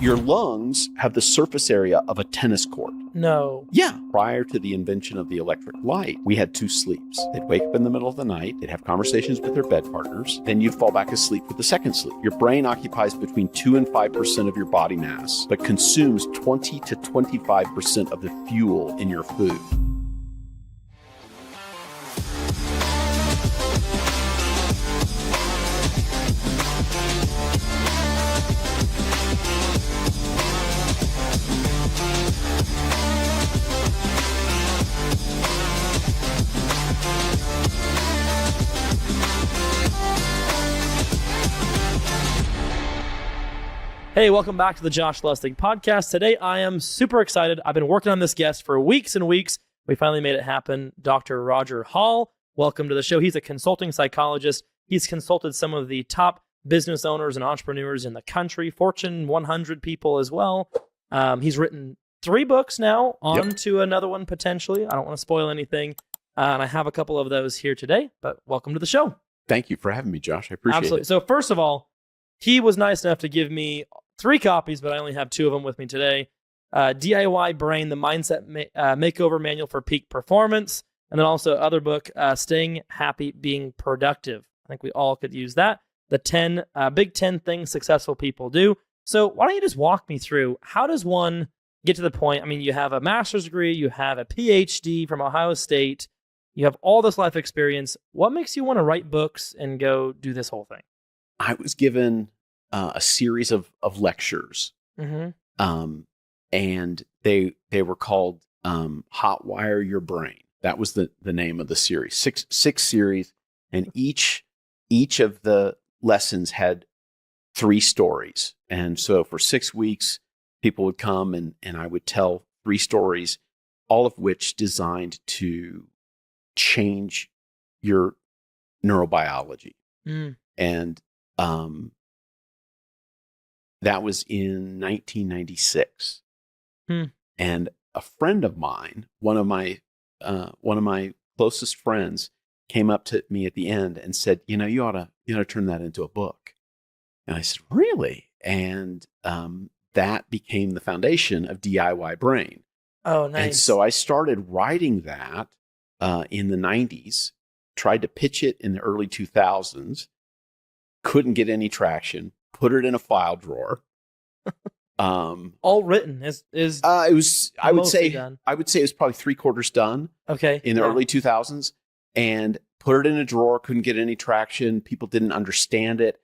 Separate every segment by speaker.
Speaker 1: Your lungs have the surface area of a tennis court.
Speaker 2: No.
Speaker 1: Yeah. Prior to the invention of the electric light, we had 2 sleeps. They'd wake up in the middle of the night, they'd have conversations with their bed partners, then you'd fall back asleep with the second sleep. Your brain occupies between 2 and 5% of your body mass, but consumes 20 to 25% of the fuel in your food.
Speaker 2: Hey, welcome back to the Josh Lustig podcast. Today, I am super excited. I've been working on this guest for weeks and weeks. We finally made it happen. Dr. Roger Hall, welcome to the show. He's a consulting psychologist. He's consulted some of the top business owners and entrepreneurs in the country, Fortune 100 people as well. He's written 3 books now, on to another one potentially. I don't want to spoil anything. And I have a couple of those here today, but welcome to the show.
Speaker 1: Thank you for having me, Josh. I appreciate
Speaker 2: Absolutely.
Speaker 1: it.
Speaker 2: So first of all, he was nice enough to give me 3 copies, but I only have 2 of them with me today. DIY Brain, the Mindset Makeover Manual for Peak Performance. And then also other book, Staying Happy, Being Productive. I think we all could use that. The Big 10 Things Successful People Do. So why don't you just walk me through, how does one get to the point? I mean, you have a master's degree, you have a PhD from Ohio State, you have all this life experience. What makes you want to write books and go do this whole thing?
Speaker 1: I was given a series of lectures, and they were called Hotwire Your Brain. That was the name of the series. Six series, and each of the lessons had 3 stories. And so for 6 weeks, people would come and I would tell 3 stories, all of which designed to change your neurobiology. And that was in 1996. And a friend of mine, one of my closest friends, came up to me at the end and said, you ought to turn that into a book. And I said, really? And that became the foundation of DIY Brain.
Speaker 2: Oh, nice.
Speaker 1: And so I started writing that in the 90s, tried to pitch it in the early 2000s, couldn't get any traction, put it in a file drawer.
Speaker 2: All written is
Speaker 1: it was, I would say
Speaker 2: done.
Speaker 1: it was probably 3/4 done.
Speaker 2: Okay.
Speaker 1: In the early 2000s, and put it in a drawer, couldn't get any traction. People didn't understand it.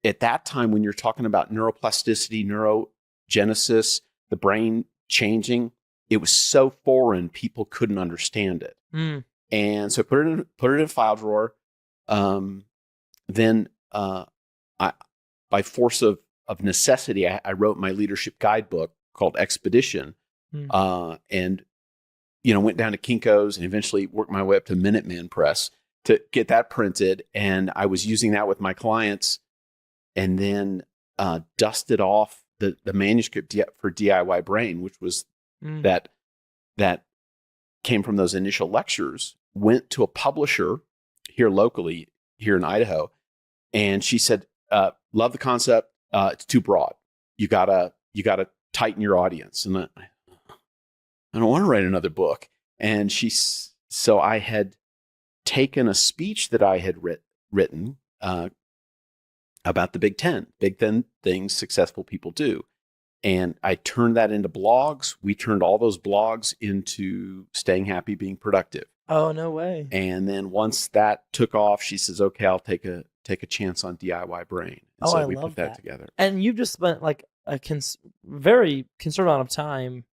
Speaker 1: At that time, when you're talking about neuroplasticity, neurogenesis, the brain changing, it was so foreign, people couldn't understand it. And so I put it in a file drawer. Then by force of necessity, I wrote my leadership guidebook called Expedition, and went down to Kinko's and eventually worked my way up to Minuteman Press to get that printed. And I was using that with my clients, and then dusted off the manuscript for DIY Brain, which was that came from those initial lectures. Went to a publisher here locally, here in Idaho, and she said, love the concept. It's too broad. You gotta tighten your audience. And I don't want to write another book. And so I had taken a speech that I had written about the Big 10 things successful people do. And I turned that into blogs. We turned all those blogs into Staying Happy, Being Productive.
Speaker 2: Oh, no way.
Speaker 1: And then once that took off, she says, okay, I'll take a chance on DIY Brain. And so we put that together.
Speaker 2: And you've just spent like a very considerable amount of time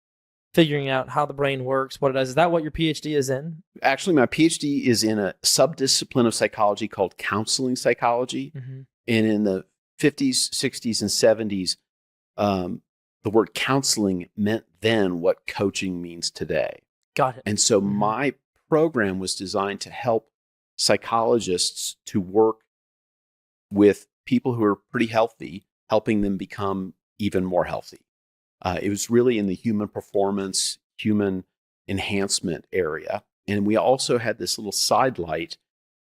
Speaker 2: figuring out how the brain works, what it does. Is that what your PhD is in?
Speaker 1: Actually, my PhD is in a subdiscipline of psychology called counseling psychology. And in the 50s, 60s, and 70s, the word counseling meant then what coaching means today.
Speaker 2: Got it.
Speaker 1: And so my program was designed to help psychologists to work with people who are pretty healthy, helping them become even more healthy. It was really in the human performance, human enhancement area. And we also had this little sidelight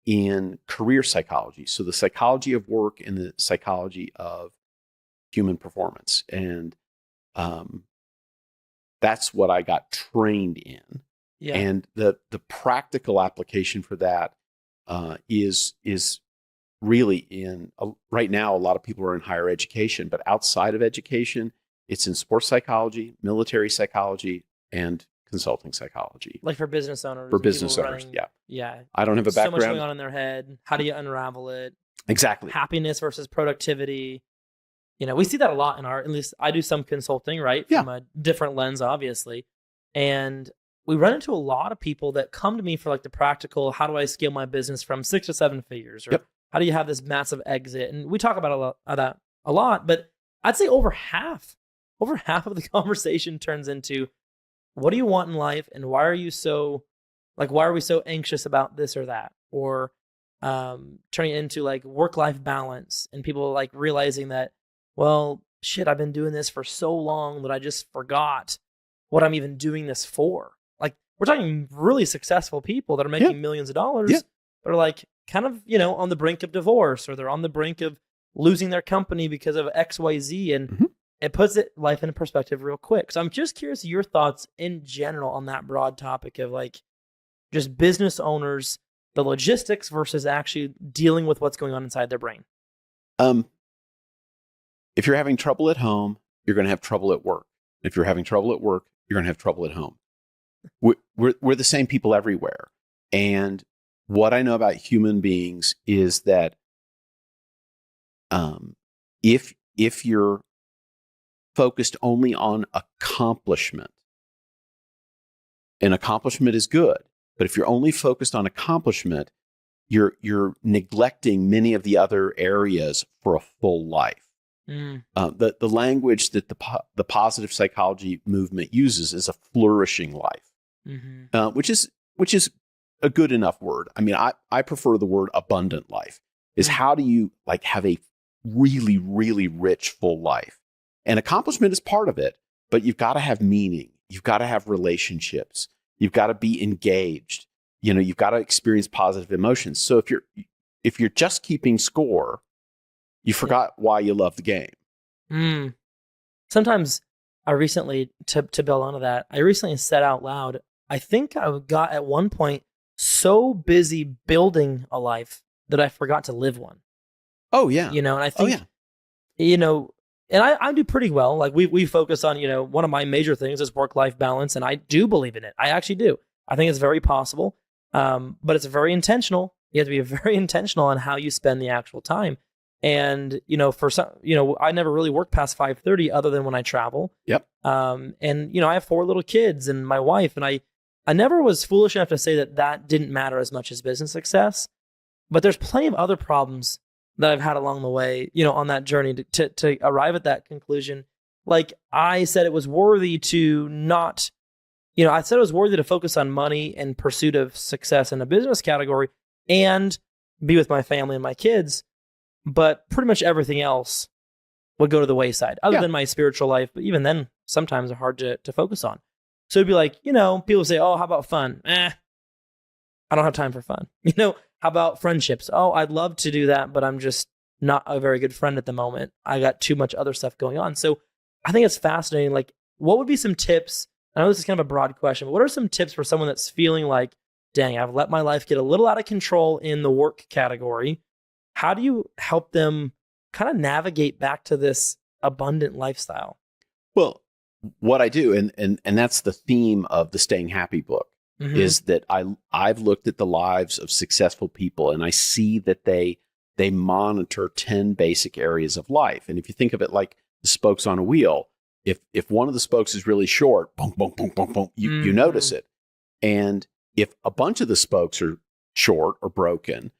Speaker 1: in career psychology. So the psychology of work and the psychology of human performance. And that's what I got trained in.
Speaker 2: Yeah.
Speaker 1: And the practical application for that is really in right now. A lot of people are in higher education, but outside of education, it's in sports psychology, military psychology, and consulting psychology.
Speaker 2: Like for business owners.
Speaker 1: For
Speaker 2: and
Speaker 1: business
Speaker 2: people
Speaker 1: owners,
Speaker 2: running-
Speaker 1: yeah.
Speaker 2: Yeah.
Speaker 1: I don't have a
Speaker 2: So much
Speaker 1: background.
Speaker 2: going on in their head. How do you unravel it?
Speaker 1: Exactly.
Speaker 2: Happiness versus productivity. We see that a lot at least I do some consulting, right?
Speaker 1: Yeah.
Speaker 2: From a different lens, obviously. And we run into a lot of people that come to me for like the practical, how do I scale my business from 6 to 7 figures? Or
Speaker 1: Yep.
Speaker 2: how do you have this massive exit? And we talk about that a lot, but I'd say over half of the conversation turns into, what do you want in life? And why are we so anxious about this or that? Or turning it into like work-life balance, and people like realizing that, well, shit, I've been doing this for so long that I just forgot what I'm even doing this for. Like, we're talking really successful people that are making millions of dollars, but are like kind of, on the brink of divorce, or they're on the brink of losing their company because of XYZ. And it puts life in perspective real quick. So I'm just curious your thoughts in general on that broad topic of like just business owners, the logistics versus actually dealing with what's going on inside their brain.
Speaker 1: If you're having trouble at home, you're going to have trouble at work. If you're having trouble at work, you're going to have trouble at home. We're the same people everywhere. And what I know about human beings is that if you're focused only on accomplishment, and accomplishment is good, but if you're only focused on accomplishment, you're neglecting many of the other areas for a full life. The language that the positive psychology movement uses is a flourishing life, which is a good enough word. I mean, I prefer the word abundant life. Is how do you like have a really, really rich, full life? And accomplishment is part of it, but you've got to have meaning. You've got to have relationships. You've got to be engaged. You've got to experience positive emotions. So if you're just keeping score, you forgot why you love the game.
Speaker 2: Sometimes I recently, to build onto that, I recently said out loud, I think I got at one point so busy building a life that I forgot to live one.
Speaker 1: Oh, yeah.
Speaker 2: And I think, and I do pretty well. Like we focus on, one of my major things is work-life balance, and I do believe in it. I actually do. I think it's very possible, but it's very intentional. You have to be very intentional on how you spend the actual time. And, for some, I never really work past 5:30 other than when I travel.
Speaker 1: Yep.
Speaker 2: And, I have 4 little kids and my wife, and I never was foolish enough to say that didn't matter as much as business success, but there's plenty of other problems that I've had along the way, on that journey to arrive at that conclusion. Like I said, it was worthy to not, I said it was worthy to focus on money and pursuit of success in a business category and be with my family and my kids. But pretty much everything else would go to the wayside, other than my spiritual life. But even then, sometimes they're hard to focus on. So it'd be like, people say, oh, how about fun? I don't have time for fun. How about friendships? Oh, I'd love to do that, but I'm just not a very good friend at the moment. I got too much other stuff going on. So I think it's fascinating. Like, what would be some tips? I know this is kind of a broad question, but what are some tips for someone that's feeling like, dang, I've let my life get a little out of control in the work category? How do you help them kind of navigate back to this abundant lifestyle?
Speaker 1: Well, what I do, and that's the theme of the Staying Happy book, is that I've looked at the lives of successful people, and I see that they monitor 10 basic areas of life. And if you think of it like the spokes on a wheel, if one of the spokes is really short, boom, boom, boom, boom, boom, you notice it. And if a bunch of the spokes are short or broken,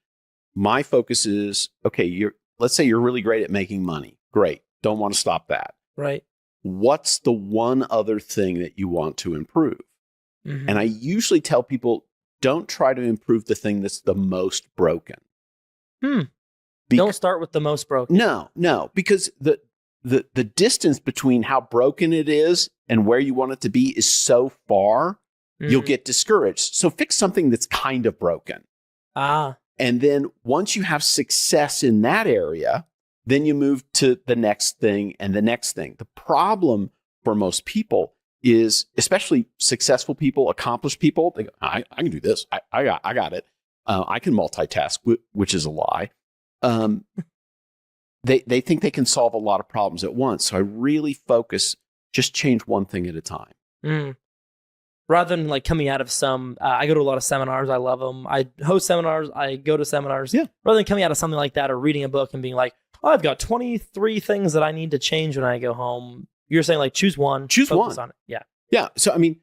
Speaker 1: my focus is, okay, let's say you're really great at making money. Great. Don't want to stop that.
Speaker 2: Right.
Speaker 1: What's the one other thing that you want to improve? And I usually tell people, don't try to improve the thing that's the most broken.
Speaker 2: Don't start with the most broken.
Speaker 1: No, because the distance between how broken it is and where you want it to be is so far, you'll get discouraged. So fix something that's kind of broken. And then once you have success in that area, then you move to the next thing and the next thing. The problem for most people is, especially successful people, accomplished people, they go, I can do this. I got it. I can multitask, which is a lie. They think they can solve a lot of problems at once. So I really focus, just change one thing at a time.
Speaker 2: Mm. Rather than like coming out of some, I go to a lot of seminars. I love them. I host seminars. I go to seminars.
Speaker 1: Yeah.
Speaker 2: Rather than coming out of something like that or reading a book and being like, oh, I've got 23 things that I need to change when I go home. You're saying like choose one. Focus on it. Yeah.
Speaker 1: Yeah. So, I mean,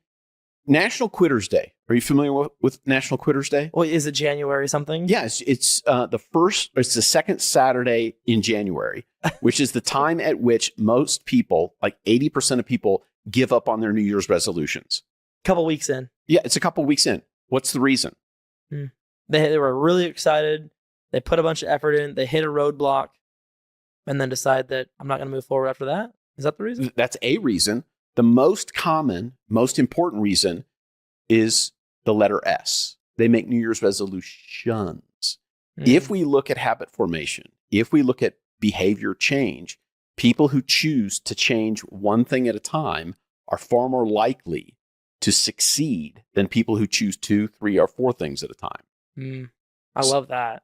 Speaker 1: National Quitters Day. Are you familiar with National Quitters Day?
Speaker 2: Well, is it January something?
Speaker 1: Yes. It's the second Saturday in January, which is the time at which most people, like 80% of people, give up on their New Year's resolutions.
Speaker 2: Couple weeks in.
Speaker 1: Yeah, it's a couple weeks in. What's the reason?
Speaker 2: They were really excited. They put a bunch of effort in. They hit a roadblock and then decide that I'm not going to move forward after that. Is that the reason?
Speaker 1: That's a reason. The most common, most important reason is the letter S. They make New Year's resolutions. If we look at habit formation, if we look at behavior change, people who choose to change one thing at a time are far more likely to succeed than people who choose 2, 3, or 4 things at a time.
Speaker 2: I love that.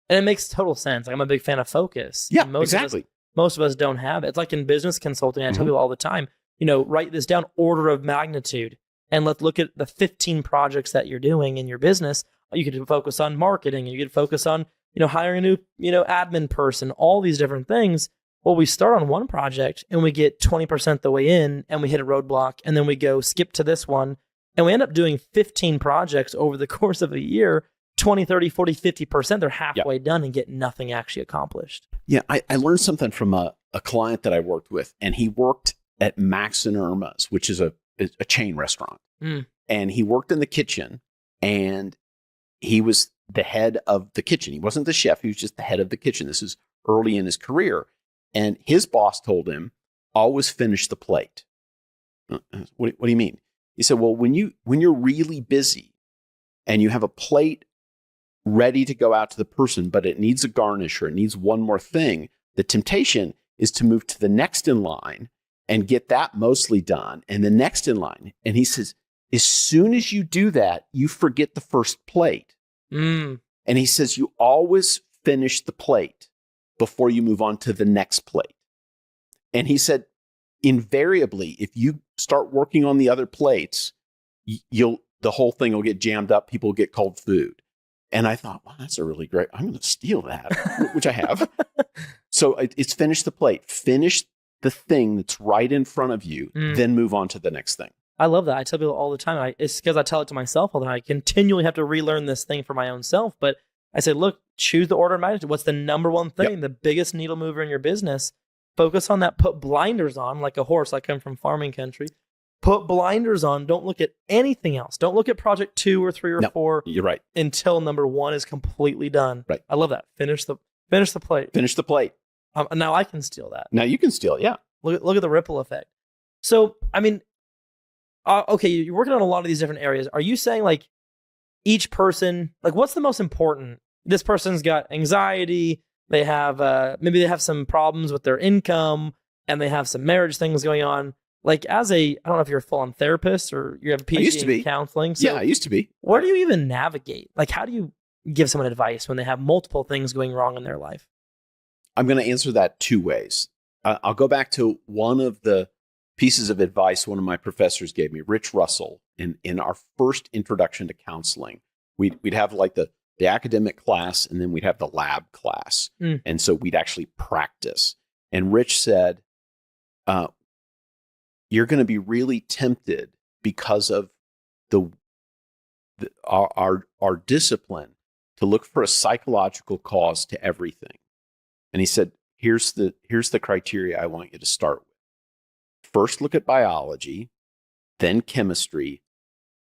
Speaker 2: And it makes total sense. Like, I'm a big fan of focus.
Speaker 1: Yeah, exactly.
Speaker 2: Most of us don't have it. It's like in business consulting, I tell people all the time, write this down, order of magnitude, and let's look at the 15 projects that you're doing in your business. You could focus on marketing, you could focus on, hiring a new, admin person, all these different things. Well, we start on one project and we get 20% the way in and we hit a roadblock, and then we go skip to this one and we end up doing 15 projects over the course of a year, 20, 30, 40, 50%. They're halfway done and get nothing actually accomplished. Yeah.
Speaker 1: I learned something from a client that I worked with, and he worked at Max and Irma's, which is a chain restaurant. And he worked in the kitchen, and he was the head of the kitchen. He wasn't the chef. He was just the head of the kitchen. This is early in his career. And his boss told him, always finish the plate. What do you mean? He said, well, when you're really busy and you have a plate ready to go out to the person, but it needs a garnish or it needs one more thing, the temptation is to move to the next in line and get that mostly done, and the next in line. And he says, as soon as you do that, you forget the first plate. And he says, you always finish the plate before you move on to the next plate. And he said, invariably, if you start working on the other plates, the whole thing will get jammed up. People will get cold food. And I thought, wow, that's a really great, I'm going to steal that, which I have. So it's finish the plate, finish the thing that's right in front of you, then move on to the next thing.
Speaker 2: I love that. I tell people all the time. It's because I tell it to myself all the time. I continually have to relearn this thing for my own self. But I say, look, choose the order of magnitude. What's the number one thing, the biggest needle mover in your business? Focus on that. Put blinders on like a horse. I come from farming country. Put blinders on. Don't look at anything else. Don't look at project 2 or 3 or 4.
Speaker 1: You're right.
Speaker 2: Until number 1 is completely done.
Speaker 1: Right.
Speaker 2: I love that. Finish the plate.
Speaker 1: Finish the plate.
Speaker 2: Now I can steal that.
Speaker 1: Now you can steal it. Yeah.
Speaker 2: Look at the ripple effect. So, I mean, okay, you're working on a lot of these different areas. Are you saying like each person, like what's the most important? This person's got anxiety. They have, maybe they have some problems with their income, and they have some marriage things going on. Like I don't know if you're a full-on therapist or you have a PhD in counseling. So
Speaker 1: I used to be.
Speaker 2: Where do you even navigate? Like, how do you give someone advice when they have multiple things going wrong in their life?
Speaker 1: I'm going to answer that 2 ways. I'll go back to one of the pieces of advice one of my professors gave me, Rich Russell, in our first introduction to counseling. We'd have like the academic class, and then we'd have the lab class. And so we'd actually practice. And Rich said, you're going to be really tempted because of our discipline to look for a psychological cause to everything. And he said, here's the criteria I want you to start with. First, look at biology, then chemistry,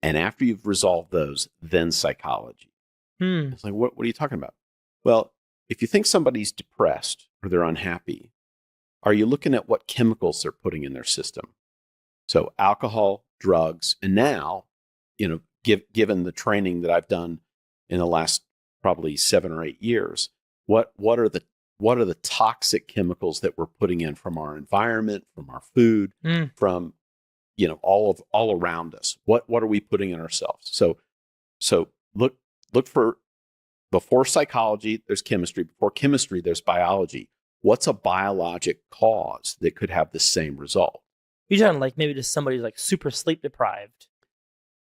Speaker 1: and after you've resolved those, then psychology. It's like, what are you talking about? Well, if you think somebody's depressed or they're unhappy, are you looking at what chemicals they're putting in their system? So alcohol, drugs, and now, given the training that I've done in the last probably 7 or 8 years, what are the what are the toxic chemicals that we're putting in from our environment, from our food, from, all around us. What are we putting in ourselves? So look for, before psychology, there's chemistry. Before chemistry, there's biology. What's a biologic cause that could have the same result?
Speaker 2: You're talking like maybe just somebody's like super sleep deprived.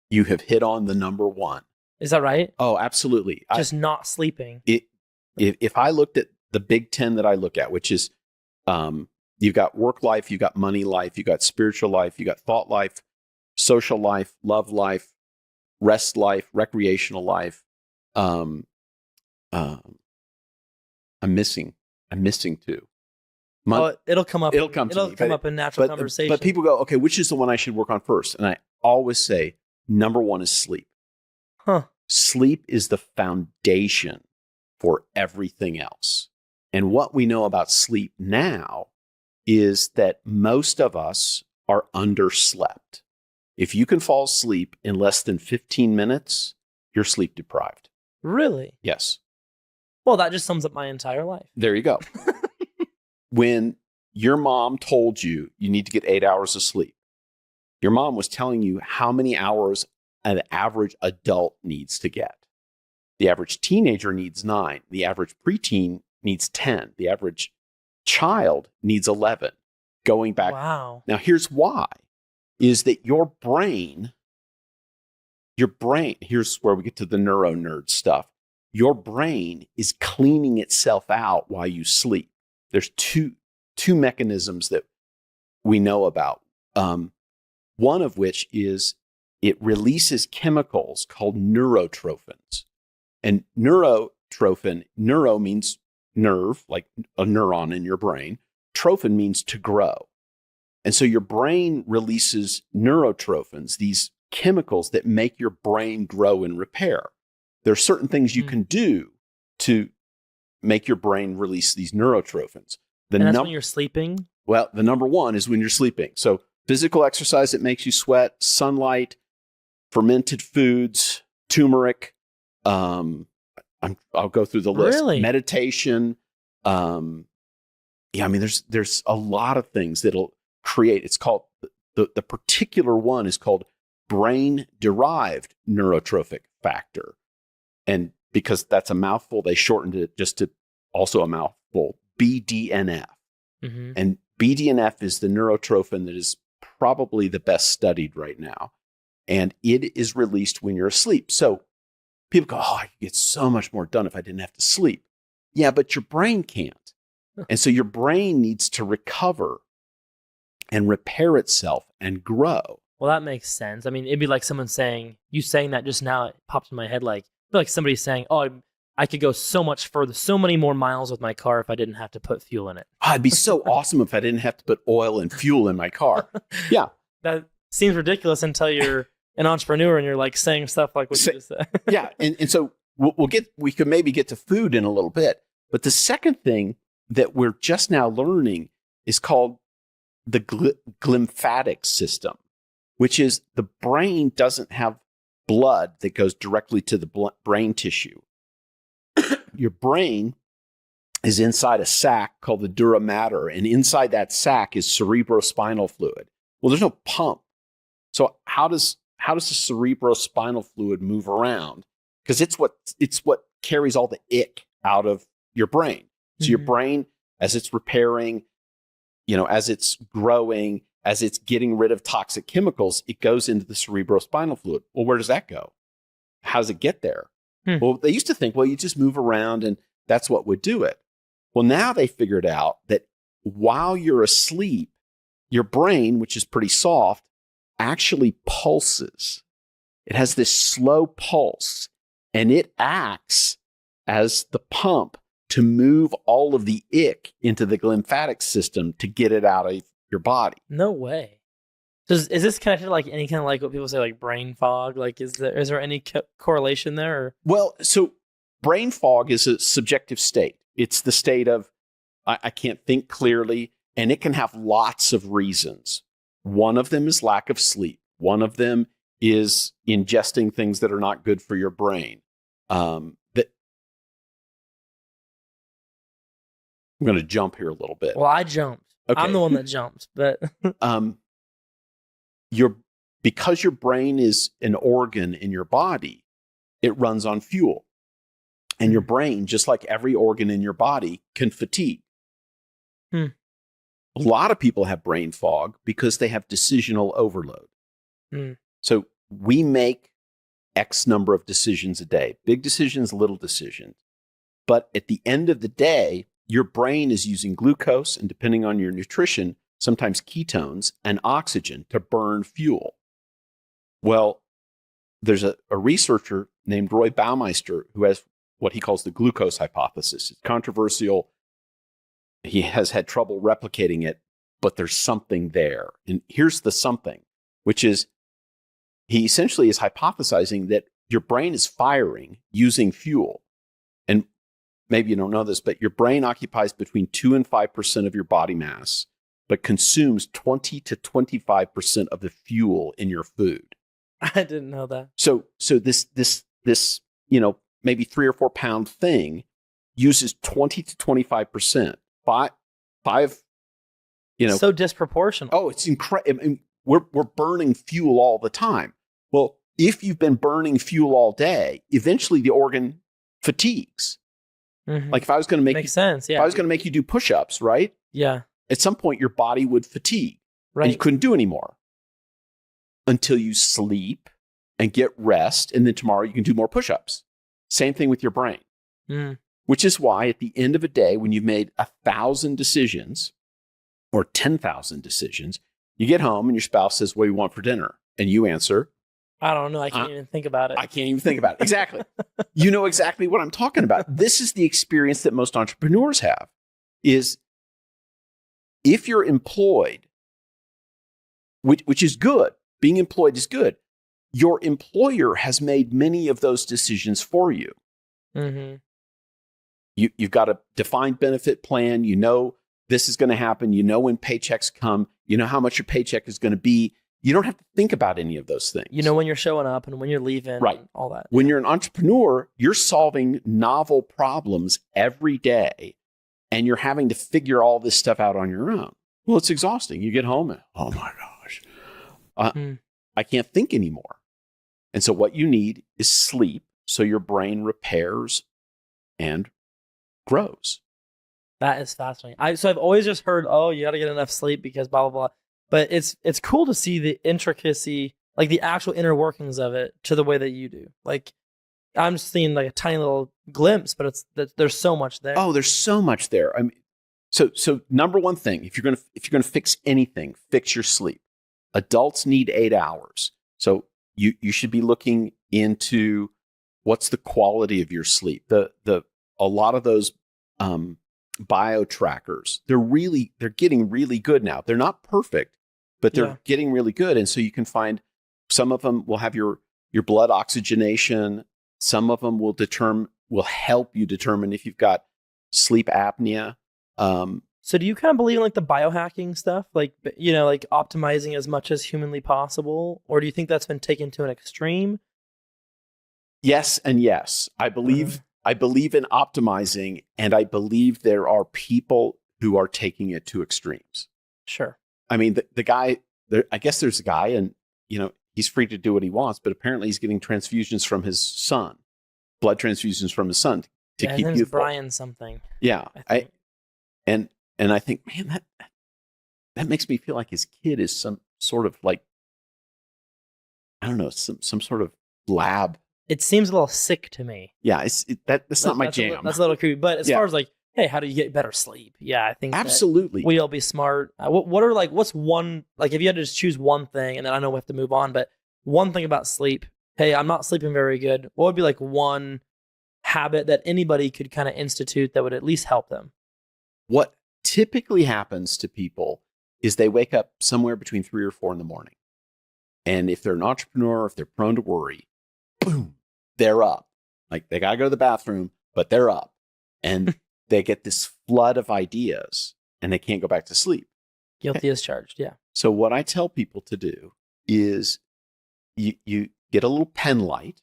Speaker 1: You have hit on the number one.
Speaker 2: Is that right?
Speaker 1: Oh, absolutely.
Speaker 2: Just not sleeping.
Speaker 1: If I looked at the big 10 that I look at, which is you've got work life, you've got money life, you've got spiritual life, you've got thought life, social life, love life, rest life, recreational life. I'm missing two.
Speaker 2: It'll come up.
Speaker 1: It'll come
Speaker 2: up in natural conversation.
Speaker 1: But people go, okay, which is the one I should work on first? And I always say, number one is sleep.
Speaker 2: Huh.
Speaker 1: Sleep is the foundation for everything else. And what we know about sleep now is that most of us are underslept. If you can fall asleep in less than 15 minutes, you're sleep deprived.
Speaker 2: Really?
Speaker 1: Yes.
Speaker 2: Well, that just sums up my entire life.
Speaker 1: There you go. When your mom told you you need to get 8 hours of sleep, your mom was telling you how many hours an average adult needs to get. The average teenager needs 9. The average preteen needs 10. The average child needs 11. Going back.
Speaker 2: Wow.
Speaker 1: Now, here's why, is that your brain, here's where we get to the neuro nerd stuff. Your brain is cleaning itself out while you sleep. There's two mechanisms that we know about. One of which is it releases chemicals called neurotrophins. And neuro means nerve, like a neuron in your brain. Trophin means to grow. And so your brain releases neurotrophins, these chemicals that make your brain grow and repair. There are certain things you can do to make your brain release these neurotrophins.
Speaker 2: And that's when you're sleeping?
Speaker 1: Well, the number one is when you're sleeping. So physical exercise that makes you sweat, sunlight, fermented foods, turmeric. I'll go through the list.
Speaker 2: Really?
Speaker 1: Meditation. There's a lot of things that'll create. It's called the particular one is called brain-derived neurotrophic factor, and because that's a mouthful, they shortened it just to also a mouthful. BDNF, and BDNF is the neurotrophin that is probably the best studied right now, and it is released when you're asleep. So people go, "Oh, I could get so much more done if I didn't have to sleep." Yeah, but your brain can't. And so your brain needs to recover and repair itself and grow.
Speaker 2: Well, that makes sense. I mean, it'd be like someone saying, you saying that just now, it popped in my head like somebody saying, "Oh, I could go so much further, so many more miles with my car if I didn't have to put fuel in it."
Speaker 1: Oh, it'd be so awesome if I didn't have to put oil and fuel in my car. Yeah.
Speaker 2: That seems ridiculous until you're an entrepreneur and you're like saying stuff like what you just said.
Speaker 1: Yeah. And so we could maybe get to food in a little bit. But the second thing that we're just now learning is called the glymphatic system, which is the brain doesn't have blood that goes directly to the brain tissue. Your brain is inside a sac called the dura mater, and inside that sac is cerebrospinal fluid. Well, there's no pump. So how does the cerebrospinal fluid move around? Because it's what carries all the ick out of your brain. So your brain, as it's repairing, as it's growing, as it's getting rid of toxic chemicals, it goes into the cerebrospinal fluid. Well, where does that go? How does it get there? Well, they used to think, well, you just move around and that's what would do it. Well, now they figured out that while you're asleep, your brain, which is pretty soft, actually pulses. It has this slow pulse, and it acts as the pump to move all of the ick into the glymphatic system to get it out of your body.
Speaker 2: No way. Is this connected to like any kind of like what people say like brain fog? Like is there any correlation there? Or?
Speaker 1: Well, so brain fog is a subjective state. It's the state of I can't think clearly, and it can have lots of reasons. One of them is lack of sleep. One of them is ingesting things that are not good for your brain. I'm going to jump here a little bit.
Speaker 2: Well, I jumped.
Speaker 1: Okay.
Speaker 2: I'm the one that jumps, but
Speaker 1: because your brain is an organ in your body, it runs on fuel. And your brain, just like every organ in your body, can fatigue. A lot of people have brain fog because they have decisional overload. So we make X number of decisions a day, big decisions, little decisions. But at the end of the day, your brain is using glucose and, depending on your nutrition, sometimes ketones and oxygen to burn fuel. Well, there's a researcher named Roy Baumeister who has what he calls the glucose hypothesis. It's controversial. He has had trouble replicating it, but there's something there. And here's the something, which is he essentially is hypothesizing that your brain is firing using fuel. And maybe you don't know this, but your brain occupies between 2 and 5% of your body mass, but consumes 20 to 25% of the fuel in your food.
Speaker 2: I didn't know that.
Speaker 1: So this maybe 3 or 4 pound thing uses 20 to 25%. Five.
Speaker 2: So disproportional.
Speaker 1: Oh, it's incredible. I mean, we're burning fuel all the time. Well, if you've been burning fuel all day, eventually the organ fatigues. Like if I was going to make
Speaker 2: Makes sense. Yeah.
Speaker 1: If I was going to make you do push-ups, right?
Speaker 2: Yeah.
Speaker 1: At some point, your body would fatigue,
Speaker 2: Right.
Speaker 1: and you couldn't do anymore until you sleep and get rest, and then tomorrow you can do more push-ups. Same thing with your brain, which is why at the end of a day, when you've made 1,000 decisions or 10,000 decisions, you get home and your spouse says, "What do you want for dinner?" And you answer,
Speaker 2: I don't know. I can't even think about it.
Speaker 1: I can't even think about it. Exactly. You know exactly what I'm talking about. This is the experience that most entrepreneurs have, is if you're employed, which is good, being employed is good, your employer has made many of those decisions for you. You've got a defined benefit plan. You know this is going to happen. You know when paychecks come. You know how much your paycheck is going to be. You don't have to think about any of those things.
Speaker 2: You know when you're showing up and when you're leaving,
Speaker 1: right?
Speaker 2: And all that.
Speaker 1: When you're an entrepreneur, you're solving novel problems every day, and you're having to figure all this stuff out on your own. Well, it's exhausting. You get home and, oh my gosh, I can't think anymore. And so what you need is sleep, so your brain repairs and grows.
Speaker 2: That is fascinating. So I've always just heard, oh, you got to get enough sleep because blah, blah, blah. But it's cool to see the intricacy, like the actual inner workings of it to the way that you do. Like I'm just seeing like a tiny little glimpse, but there's so much there.
Speaker 1: Oh, there's so much there. I mean, so number one thing, if you're gonna fix anything, fix your sleep. Adults need 8 hours. So you should be looking into what's the quality of your sleep. A lot of those bio trackers, they're getting really good now. They're not perfect, but they're getting really good. And so you can find some of them will have your blood oxygenation. Some of them will help you determine if you've got sleep apnea.
Speaker 2: So do you kind of believe in like the biohacking stuff, like like optimizing as much as humanly possible, or do you think that's been taken to an extreme?
Speaker 1: Yes and yes. I believe in optimizing, and I believe there are people who are taking it to extremes.
Speaker 2: Sure.
Speaker 1: I mean, the guy, I guess there's a guy, and he's free to do what he wants, but apparently he's getting transfusions from his son, blood transfusions from his son to keep youthful.
Speaker 2: Brian something.
Speaker 1: Yeah, and I think, man, that makes me feel like his kid is some sort of like, I don't know, some sort of lab.
Speaker 2: It seems a little sick to me.
Speaker 1: Yeah, that's not my jam.
Speaker 2: That's a little creepy. But as far as like, hey, how do you get better sleep? Yeah, I think
Speaker 1: absolutely
Speaker 2: we'd all be smart. What's one, like if you had to just choose one thing, and then I know we have to move on, but one thing about sleep, hey, I'm not sleeping very good. What would be like one habit that anybody could kind of institute that would at least help them?
Speaker 1: What typically happens to people is they wake up somewhere between 3 or 4 in the morning. And if they're an entrepreneur, if they're prone to worry, boom, they're up. Like they got to go to the bathroom, but they're up. And they get this flood of ideas and they can't go back to sleep.
Speaker 2: Guilty as charged, yeah.
Speaker 1: So what I tell people to do is you get a little pen light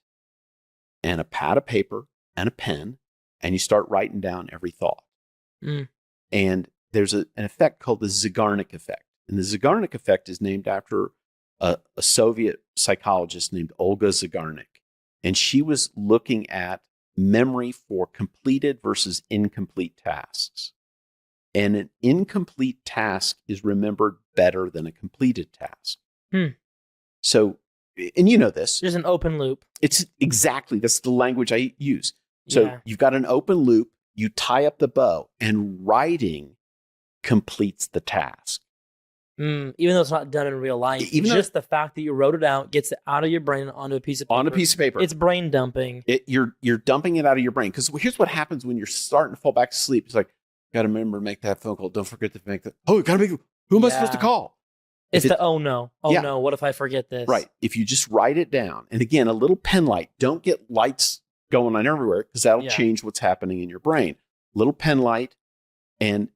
Speaker 1: and a pad of paper and a pen, and you start writing down every thought. And there's an effect called the Zeigarnik effect. And the Zeigarnik effect is named after a Soviet psychologist named Olga Zeigarnik. And she was looking at memory for completed versus incomplete tasks. And an incomplete task is remembered better than a completed task. So, and you know this.
Speaker 2: There's an open loop.
Speaker 1: It's exactly, that's the language I use. So you've got an open loop, you tie up the bow, and writing completes the task.
Speaker 2: Even though it's not done in real life, just the fact that you wrote it out gets it out of your brain onto a piece of paper.
Speaker 1: On a piece of paper.
Speaker 2: It's brain dumping.
Speaker 1: You're dumping it out of your brain. Because here's what happens when you're starting to fall back to sleep. It's like, got to remember to make that phone call. Don't forget to make that. Oh, got to make, who am I supposed to call?
Speaker 2: It's oh no, what if I forget this?
Speaker 1: Right. If you just write it down. And again, a little pen light. Don't get lights going on everywhere because that'll change what's happening in your brain. Little pen light and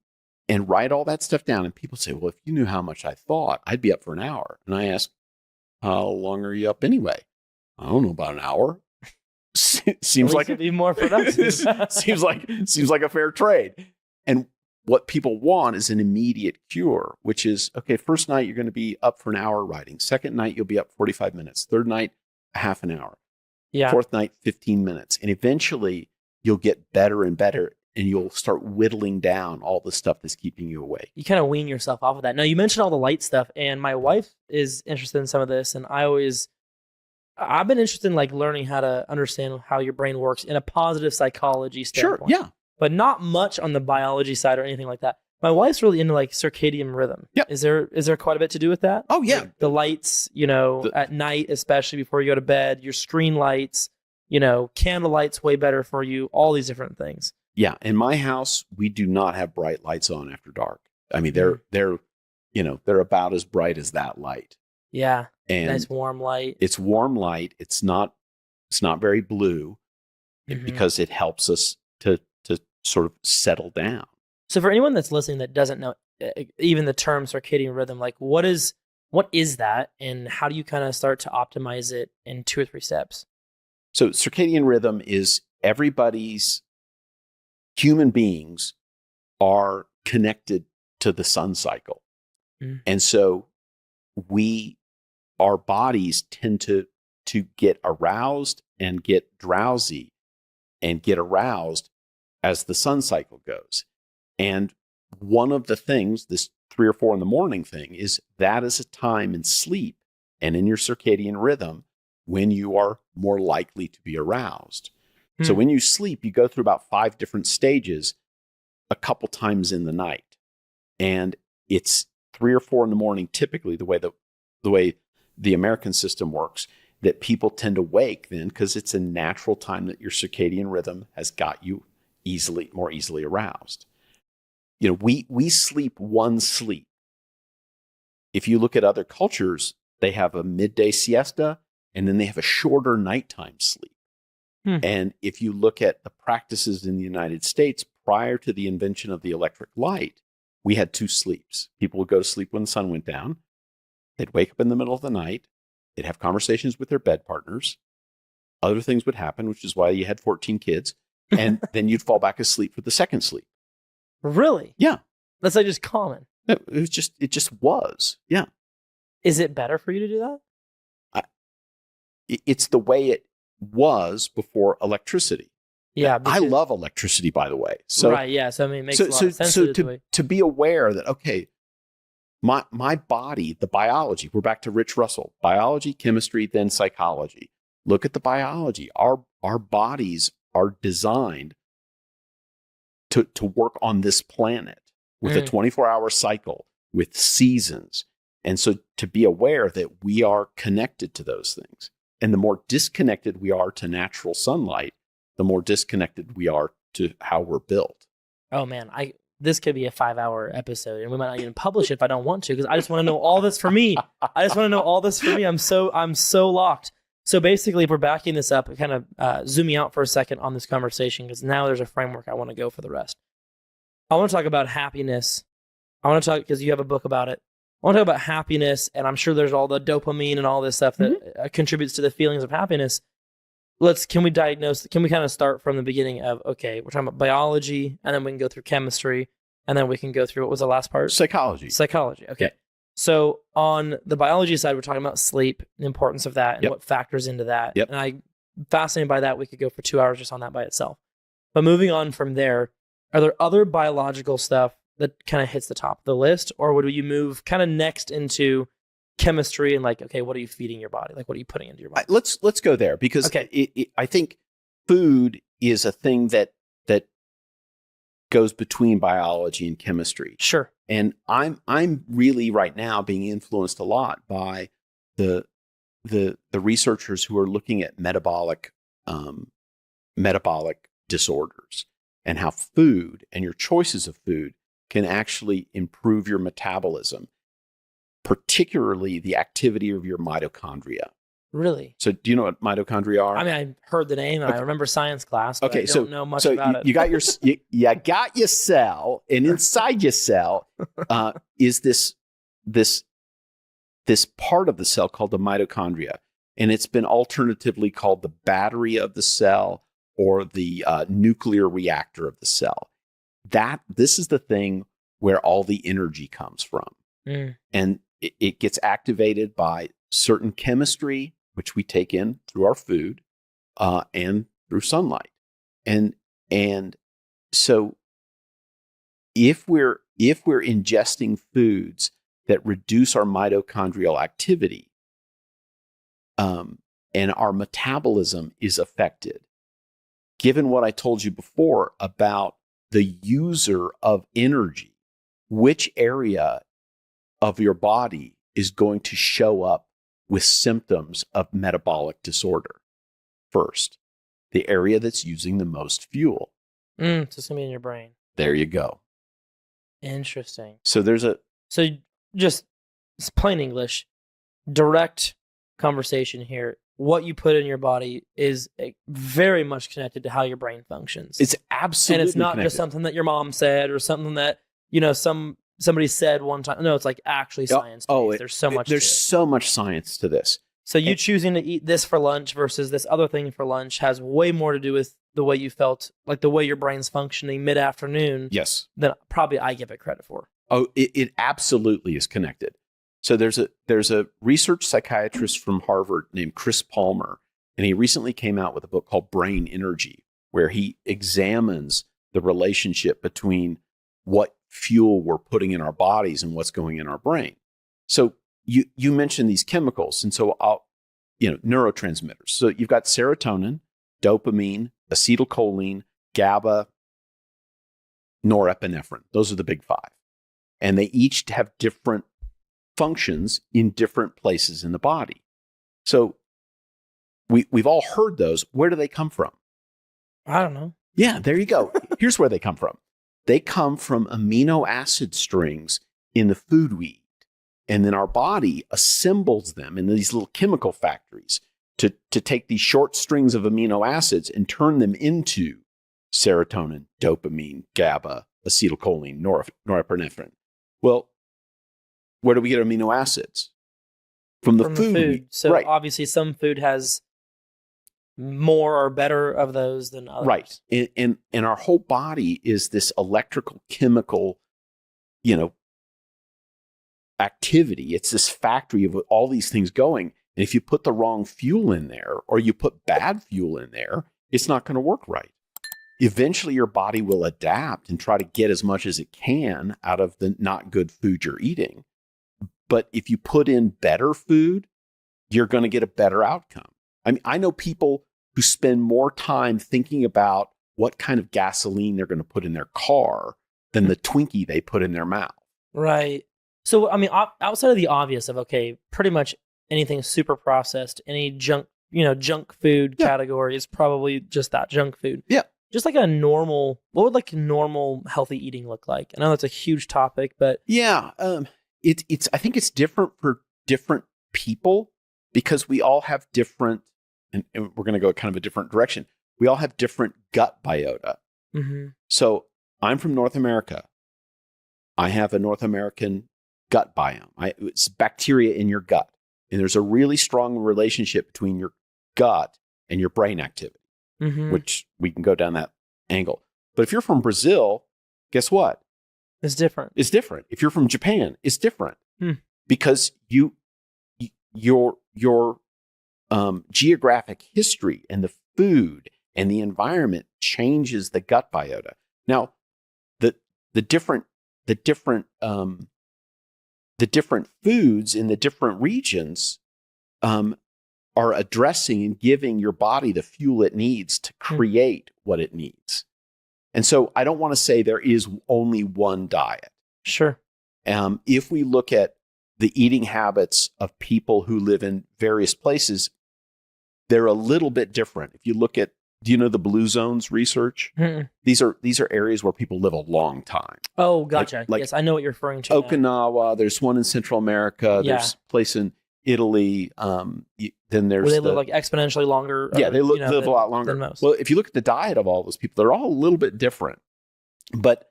Speaker 1: write all that stuff down. And people say, well, if you knew how much I thought, I'd be up for an hour. And I ask, how long are you up anyway? I don't know, about an hour. Seems like
Speaker 2: it'd be more productive.
Speaker 1: seems like a fair trade. And what people want is an immediate cure, which is, okay, first night you're going to be up for an hour writing. Second night, you'll be up 45 minutes. Third night, a half an hour. Fourth night, 15 minutes. And eventually you'll get better and better. And you'll start whittling down all the stuff that's keeping you awake.
Speaker 2: You kind of wean yourself off of that. Now, you mentioned all the light stuff, and my wife is interested in some of this, and I've been interested in like learning how to understand how your brain works in a positive psychology standpoint.
Speaker 1: Sure, yeah.
Speaker 2: But not much on the biology side or anything like that. My wife's really into like circadian rhythm.
Speaker 1: Yep.
Speaker 2: Is there quite a bit to do with that?
Speaker 1: Oh, yeah.
Speaker 2: Like the lights, at night, especially before you go to bed, your screen lights, candle lights way better for you, all these different things.
Speaker 1: Yeah, in my house, we do not have bright lights on after dark. I mean, they're about as bright as that light.
Speaker 2: Yeah,
Speaker 1: and
Speaker 2: nice warm light.
Speaker 1: It's warm light. It's not very blue because it helps us to sort of settle down.
Speaker 2: So for anyone that's listening that doesn't know even the term circadian rhythm, like what is that, and how do you kind of start to optimize it in 2 or 3 steps?
Speaker 1: So circadian rhythm is human beings are connected to the sun cycle. And so our bodies tend to get aroused and get drowsy and get aroused as the sun cycle goes. And one of the things, this 3 or 4 in the morning thing, is that is a time in sleep and in your circadian rhythm when you are more likely to be aroused. So when you sleep, you go through about 5 different stages a couple times in the night. And it's 3 or 4 in the morning, typically the way the American system works, that people tend to wake then because it's a natural time that your circadian rhythm has got you more easily aroused. We sleep one sleep. If you look at other cultures, they have a midday siesta and then they have a shorter nighttime sleep. And if you look at the practices in the United States prior to the invention of the electric light, we had 2 sleeps. People would go to sleep when the sun went down. They'd wake up in the middle of the night. They'd have conversations with their bed partners. Other things would happen, which is why you had 14 kids. And then you'd fall back asleep for the second sleep.
Speaker 2: Really?
Speaker 1: Yeah.
Speaker 2: That's like just common.
Speaker 1: It just was. Yeah.
Speaker 2: Is it better for you to do that?
Speaker 1: It's the way it was before electricity.
Speaker 2: Yeah,
Speaker 1: I love electricity, by the way. So
Speaker 2: right, yeah. So I mean, it makes a lot of sense.
Speaker 1: To be aware that, okay, my body, the biology. We're back to Rich Russell: biology, chemistry, then psychology. Look at the biology. Our bodies are designed to work on this planet with a 24-hour cycle, with seasons, and so to be aware that we are connected to those things. And the more disconnected we are to natural sunlight, the more disconnected we are to how we're built.
Speaker 2: Oh man, this could be a 5-hour episode, and we might not even publish it if I don't want to, because I just want to know all this for me. I'm so locked. So basically, if we're backing this up, kind of zooming out for a second on this conversation, because now there's a framework I want to go for the rest. I want to talk about happiness. I want to talk, because you have a book about it. I want to talk about happiness, and I'm sure there's all the dopamine and all this stuff that contributes to the feelings of happiness. Can we kind of start from the beginning of, okay, we're talking about biology, and then we can go through chemistry, and then we can go through what was the last part?
Speaker 1: Psychology.
Speaker 2: Psychology. Okay.
Speaker 1: Yeah.
Speaker 2: So on the biology side, we're talking about sleep, the importance of that, and
Speaker 1: Yep.
Speaker 2: what factors into that.
Speaker 1: Yep.
Speaker 2: And I'm fascinated by that. We could go for 2 hours just on that by itself. But moving on from there, are there other biological stuff that kind of hits the top of the list, or would you move kind of next into chemistry and like, okay, what are you feeding your body? Like, what are you putting into your body?
Speaker 1: Let's go there because
Speaker 2: Okay.
Speaker 1: I think food is a thing that goes between biology and chemistry.
Speaker 2: Sure.
Speaker 1: And I'm really right now being influenced a lot by the researchers who are looking at metabolic disorders and how food and your choices of food can actually improve your metabolism, particularly the activity of your mitochondria.
Speaker 2: Really?
Speaker 1: So do you know what mitochondria are?
Speaker 2: I mean, I heard the name and I remember science class, but I don't know much about it.
Speaker 1: You got you got your cell, and inside your cell is this part of the cell called the mitochondria, and it's been alternatively called the battery of the cell or the nuclear reactor of the cell. This is the thing where all the energy comes from, and it gets activated by certain chemistry, which we take in through our food and through sunlight. And so if we're ingesting foods that reduce our mitochondrial activity and our metabolism is affected, given what I told you before about the user of energy, which area of your body is going to show up with symptoms of metabolic disorder? First, the area that's using the most fuel.
Speaker 2: So it's going to be in your brain.
Speaker 1: There you go.
Speaker 2: Interesting.
Speaker 1: So
Speaker 2: So just plain English, direct conversation here. What you put in your body is very much connected to how your brain functions.
Speaker 1: It's absolutely
Speaker 2: and it's not
Speaker 1: connected.
Speaker 2: just something that your mom said or something that, somebody said one time. No, it's like actually science. There's so much.
Speaker 1: There's so much science to this.
Speaker 2: So you choosing to eat this for lunch versus this other thing for lunch has way more to do with the way you felt, like the way your brain's functioning mid-afternoon.
Speaker 1: Yes.
Speaker 2: Than probably I give it credit for.
Speaker 1: Oh, it absolutely is connected. So there's a research psychiatrist from Harvard named Chris Palmer, and he recently came out with a book called Brain Energy, where he examines the relationship between what fuel we're putting in our bodies and what's going in our brain. So you mentioned these chemicals, and so neurotransmitters. So you've got serotonin, dopamine, acetylcholine, GABA, norepinephrine. Those are the big five. And they each have different functions in different places in the body. So we've all heard those. Where do they come from?
Speaker 2: I don't know.
Speaker 1: Yeah, there you go. Here's where they come from. They come from amino acid strings in the food we eat. And then our body assembles them in these little chemical factories to take these short strings of amino acids and turn them into serotonin, dopamine, GABA, acetylcholine, norepinephrine. Well, where do we get amino acids? From the food.
Speaker 2: So obviously some food has more or better of those than others.
Speaker 1: Right. And our whole body is this electrical chemical, activity. It's this factory of all these things going. And if you put the wrong fuel in there or you put bad fuel in there, it's not going to work right. Eventually your body will adapt and try to get as much as it can out of the not good food you're eating. But if you put in better food, you're going to get a better outcome. I mean, I know people who spend more time thinking about what kind of gasoline they're going to put in their car than the Twinkie they put in their mouth.
Speaker 2: Right. So, I mean, outside of the obvious of, okay, pretty much anything super processed, any junk food category is probably just that, junk food.
Speaker 1: Yeah.
Speaker 2: Just like what would like normal healthy eating look like? I know that's a huge topic, but
Speaker 1: yeah, I think it's different for different people because we all have different, and we're going to go kind of a different direction. We all have different gut biota.
Speaker 2: Mm-hmm.
Speaker 1: So I'm from North America. I have a North American gut biome. It's bacteria in your gut. And there's a really strong relationship between your gut and your brain activity, which we can go down that angle. But if you're from Brazil, guess what?
Speaker 2: It's different.
Speaker 1: It's different. If you're from Japan, it's different because your geographic history and the food and the environment changes the gut biota. Now, the different foods in the different regions are addressing and giving your body the fuel it needs to create what it needs. And so I don't want to say there is only one diet.
Speaker 2: Sure.
Speaker 1: If we look at the eating habits of people who live in various places, they're a little bit different. If you look at, do you know the blue zones research?
Speaker 2: Mm-mm.
Speaker 1: These are areas where people live a long time.
Speaker 2: Oh, gotcha.
Speaker 1: Like
Speaker 2: yes, I know what you're referring to.
Speaker 1: Okinawa, there's one in Central America, there's a place in Italy. Then there's
Speaker 2: where they live like exponentially longer.
Speaker 1: Yeah, they live a lot longer.
Speaker 2: Than most.
Speaker 1: Well, if you look at the diet of all those people, they're all a little bit different. But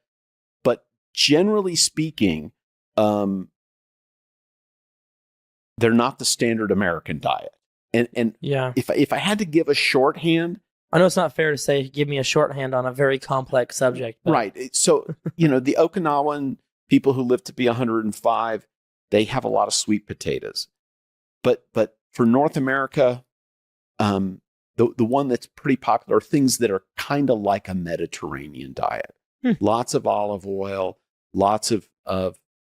Speaker 1: generally speaking, they're not the standard American diet. And
Speaker 2: yeah,
Speaker 1: if I had to give a shorthand,
Speaker 2: I know it's not fair to say give me a shorthand on a very complex subject. But.
Speaker 1: Right. So, the Okinawan people who live to be 105, they have a lot of sweet potatoes. But for North America, the one that's pretty popular are things that are kind of like a Mediterranean diet. Lots of olive oil, lots of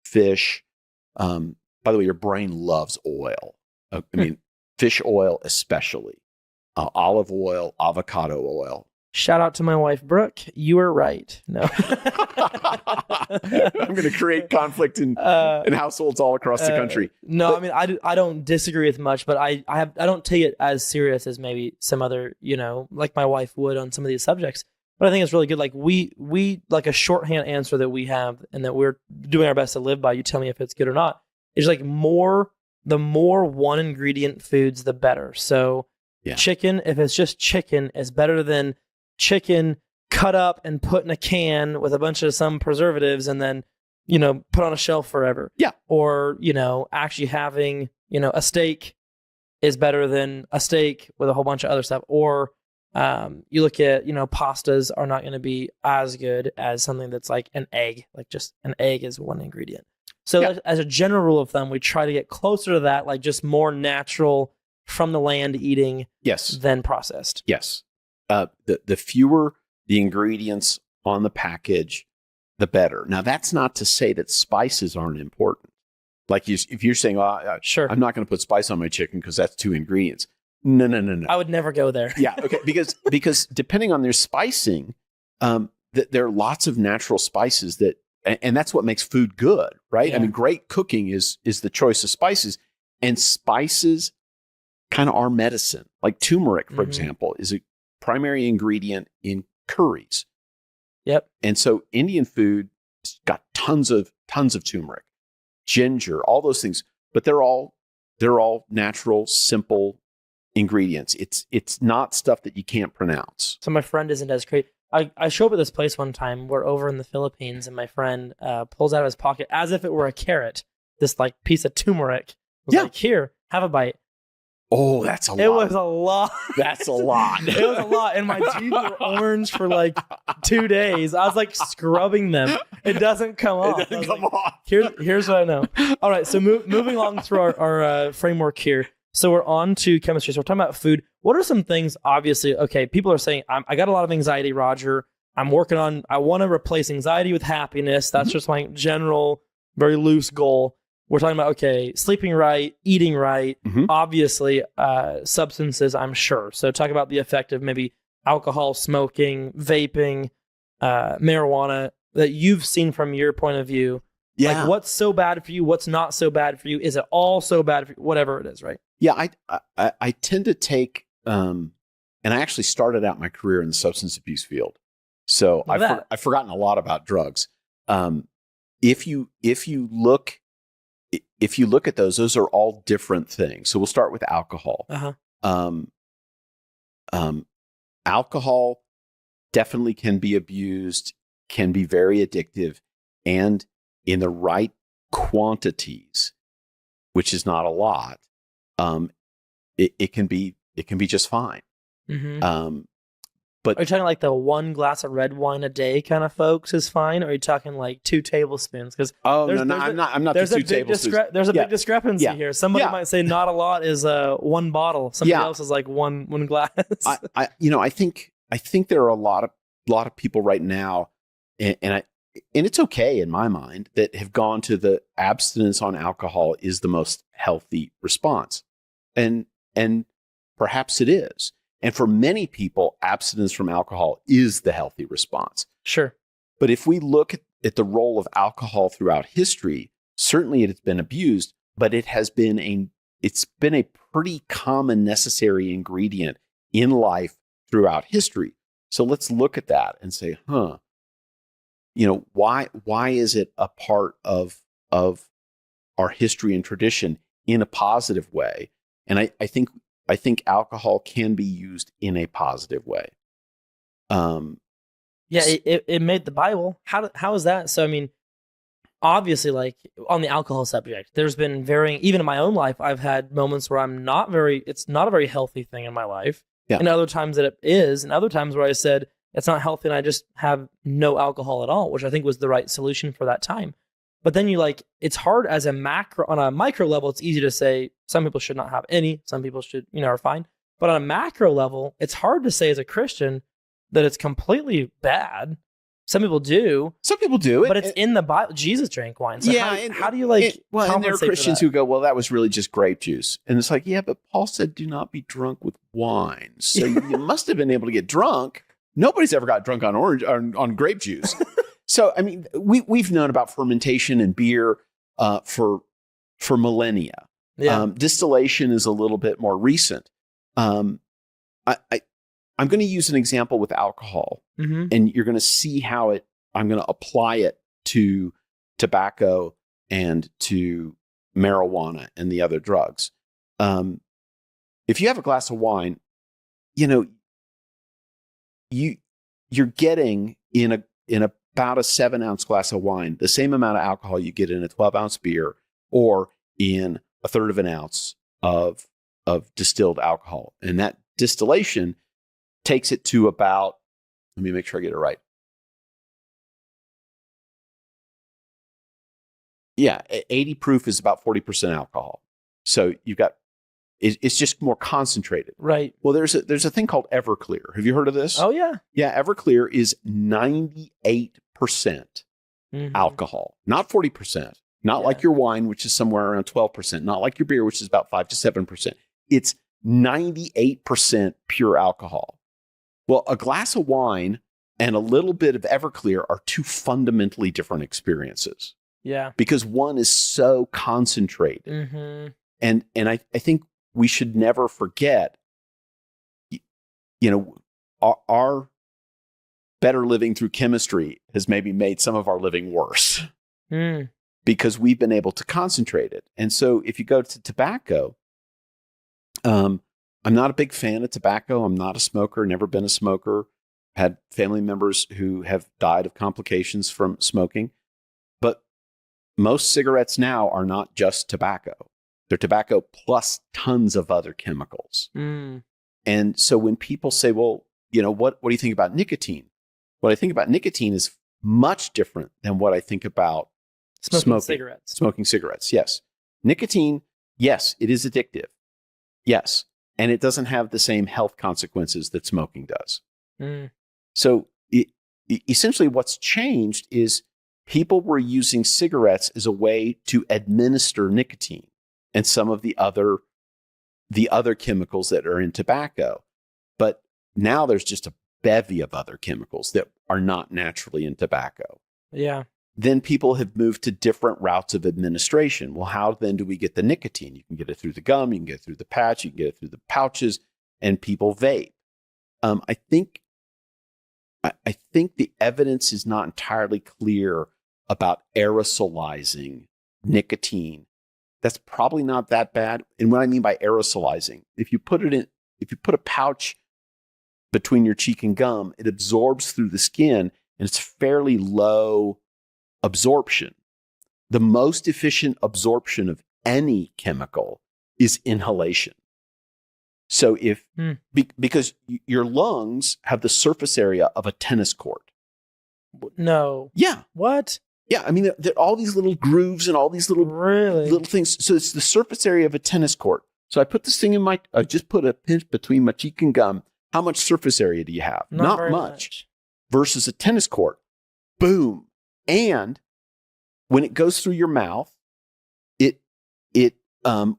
Speaker 1: fish. By the way, your brain loves oil. I mean, fish oil especially. Olive oil, avocado oil.
Speaker 2: Shout out to my wife, Brooke. You were right. No.
Speaker 1: I'm going to create conflict in households all across the country.
Speaker 2: No, I mean, I don't disagree with much, but I don't take it as serious as maybe some other, like my wife would on some of these subjects. But I think it's really good. Like we like a shorthand answer that we have and that we're doing our best to live by. You tell me if it's good or not. It's like the more one ingredient foods, the better. So chicken, if it's just chicken, is better than chicken cut up and put in a can with a bunch of some preservatives and then, put on a shelf forever. Yeah. Or, actually having, a steak is better than a steak with a whole bunch of other stuff. Or you look at, pastas are not going to be as good as something that's like an egg, like just an egg is one ingredient. So as a general rule of thumb, we try to get closer to that, like just more natural from the land eating than processed.
Speaker 1: Yes. The fewer the ingredients on the package, the better. Now, that's not to say that spices aren't important. Like if you're saying, sure, I'm not going to put spice on my chicken because that's 2 ingredients. No.
Speaker 2: I would never go there.
Speaker 1: Yeah, okay. Because depending on their spicing, there are lots of natural spices that, and that's what makes food good, right? Yeah. I mean, great cooking is the choice of spices, and spices kind of are medicine. Like turmeric, for example, is a primary ingredient in curries.
Speaker 2: Yep.
Speaker 1: And so Indian food has got tons of turmeric, ginger, all those things, but they're all natural, simple ingredients. It's not stuff that you can't pronounce.
Speaker 2: So my friend isn't as crazy. I show up at this place one time. We're over in the Philippines, and my friend pulls out of his pocket, as if it were a carrot, this like piece of turmeric. Was like, here, have a bite.
Speaker 1: Oh, that's a lot.
Speaker 2: It was a lot.
Speaker 1: That's a lot.
Speaker 2: It was a lot. And my teeth were orange for like 2 days. I was like scrubbing them. It doesn't come off.
Speaker 1: It doesn't come off.
Speaker 2: Here's what I know. All right. So moving along through our framework here. So we're on to chemistry. So we're talking about food. What are some things, obviously, okay, people are saying, I got a lot of anxiety, Roger. I want to replace anxiety with happiness. That's just my general, very loose goal. We're talking about, okay, sleeping right, eating right, obviously substances, I'm sure. So talk about the effect of maybe alcohol, smoking, vaping, marijuana that you've seen from your point of view. Yeah. Like what's so bad for you? What's not so bad for you? Is it all so bad for you? Whatever it is, right?
Speaker 1: Yeah, I tend to take, and I actually started out my career in the substance abuse field. So I've forgotten a lot about drugs. If you look at those are all different things. So we'll start with alcohol. Alcohol definitely can be abused, can be very addictive, and in the right quantities, which is not a lot, it can be just fine. But
Speaker 2: are you talking like the 1 glass of red wine a day kind of folks is fine? Or are you talking like 2 tablespoons? Because
Speaker 1: I'm not the 2 tablespoons.
Speaker 2: There's a big discrepancy here. Somebody might say not a lot is 1 bottle. Somebody else is like one glass.
Speaker 1: I think there are a lot of people right now, and it's okay in my mind, that have gone to the abstinence on alcohol is the most healthy response, and perhaps it is. And for many people, abstinence from alcohol is the healthy response.
Speaker 2: Sure.
Speaker 1: But if we look at the role of alcohol throughout history, certainly it has been abused, but it's been a pretty common necessary ingredient in life throughout history. So let's look at that and say, why is it a part of our history and tradition in a positive way? And I think alcohol can be used in a positive way.
Speaker 2: It made the Bible. How is that? So, I mean, obviously, like on the alcohol subject, there's been even in my own life, I've had moments where it's not a very healthy thing in my life. Yeah. And other times that it is, and other times where I said, it's not healthy and I just have no alcohol at all, which I think was the right solution for that time. But then it's hard on a micro level, it's easy to say some people should not have any, some people should, are fine. But on a macro level, it's hard to say as a Christian that it's completely bad. Some people do. But it's in the Bible. Jesus drank wine. So how do you
Speaker 1: and there are Christians who go, well, that was really just grape juice. And it's like, yeah, but Paul said, do not be drunk with wine. So you must have been able to get drunk. Nobody's ever got drunk on grape juice. So, I mean, we've known about fermentation and beer for millennia. Yeah. Distillation is a little bit more recent. I'm going to use an example with alcohol, and you're going to see how I'm going to apply it to tobacco and to marijuana and the other drugs. If you have a glass of wine, you're getting in about a 7-ounce glass of wine the same amount of alcohol you get in a 12-ounce beer or in a third of an ounce of distilled alcohol. And that distillation takes it to about, let me make sure I get it right. Yeah, 80 proof is about 40% alcohol. So it's just more concentrated.
Speaker 2: Right.
Speaker 1: Well, there's a thing called Everclear. Have you heard of this?
Speaker 2: Oh, yeah.
Speaker 1: Yeah, Everclear is 98% alcohol, not 40%. Not like your wine, which is somewhere around 12%. Not like your beer, which is about 5 to 7%. It's 98% pure alcohol. Well, a glass of wine and a little bit of Everclear are 2 fundamentally different experiences.
Speaker 2: Yeah.
Speaker 1: Because one is so concentrated. Mm-hmm. And I think we should never forget, our better living through chemistry has maybe made some of our living worse because we've been able to concentrate it. And so if you go to tobacco, I'm not a big fan of tobacco. I'm not a smoker, never been a smoker, had family members who have died of complications from smoking. But most cigarettes now are not just tobacco. They're tobacco plus tons of other chemicals. And so when people say, well, what do you think about nicotine? What I think about nicotine is much different than what I think about smoking cigarettes. Smoking cigarettes, yes. Nicotine, yes, it is addictive. Yes. And it doesn't have the same health consequences that smoking does. So essentially what's changed is people were using cigarettes as a way to administer nicotine and some of the other chemicals that are in tobacco. But now there's just a bevy of other chemicals that are not naturally in tobacco.
Speaker 2: Yeah.
Speaker 1: Then people have moved to different routes of administration. Well, how then do we get the nicotine? You can get it through the gum, you can get it through the patch, you can get it through the pouches, and people vape. I think the evidence is not entirely clear about aerosolizing nicotine. That's probably not that bad. And what I mean by aerosolizing, if you put a pouch between your cheek and gum, it absorbs through the skin and it's fairly low absorption. The most efficient absorption of any chemical is inhalation. So because your lungs have the surface area of a tennis court.
Speaker 2: No.
Speaker 1: Yeah.
Speaker 2: What?
Speaker 1: Yeah. I mean, there are all these little grooves and all these little things. So it's the surface area of a tennis court. So I put this thing in I just put a pinch between my cheek and gum. How much surface area do you have? Not much. Versus a tennis court. Boom. And when it goes through your mouth,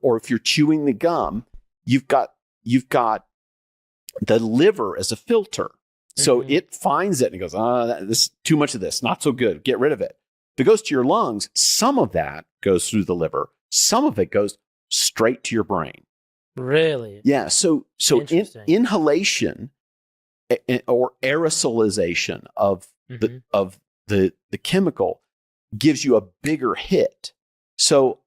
Speaker 1: or if you're chewing the gum, you've got the liver as a filter. So it finds it and it goes, this too much of this, not so good. Get rid of it. If it goes to your lungs, some of that goes through the liver. Some of it goes straight to your brain.
Speaker 2: Really?
Speaker 1: Yeah. So inhalation or aerosolization of the chemical gives you a bigger hit. So,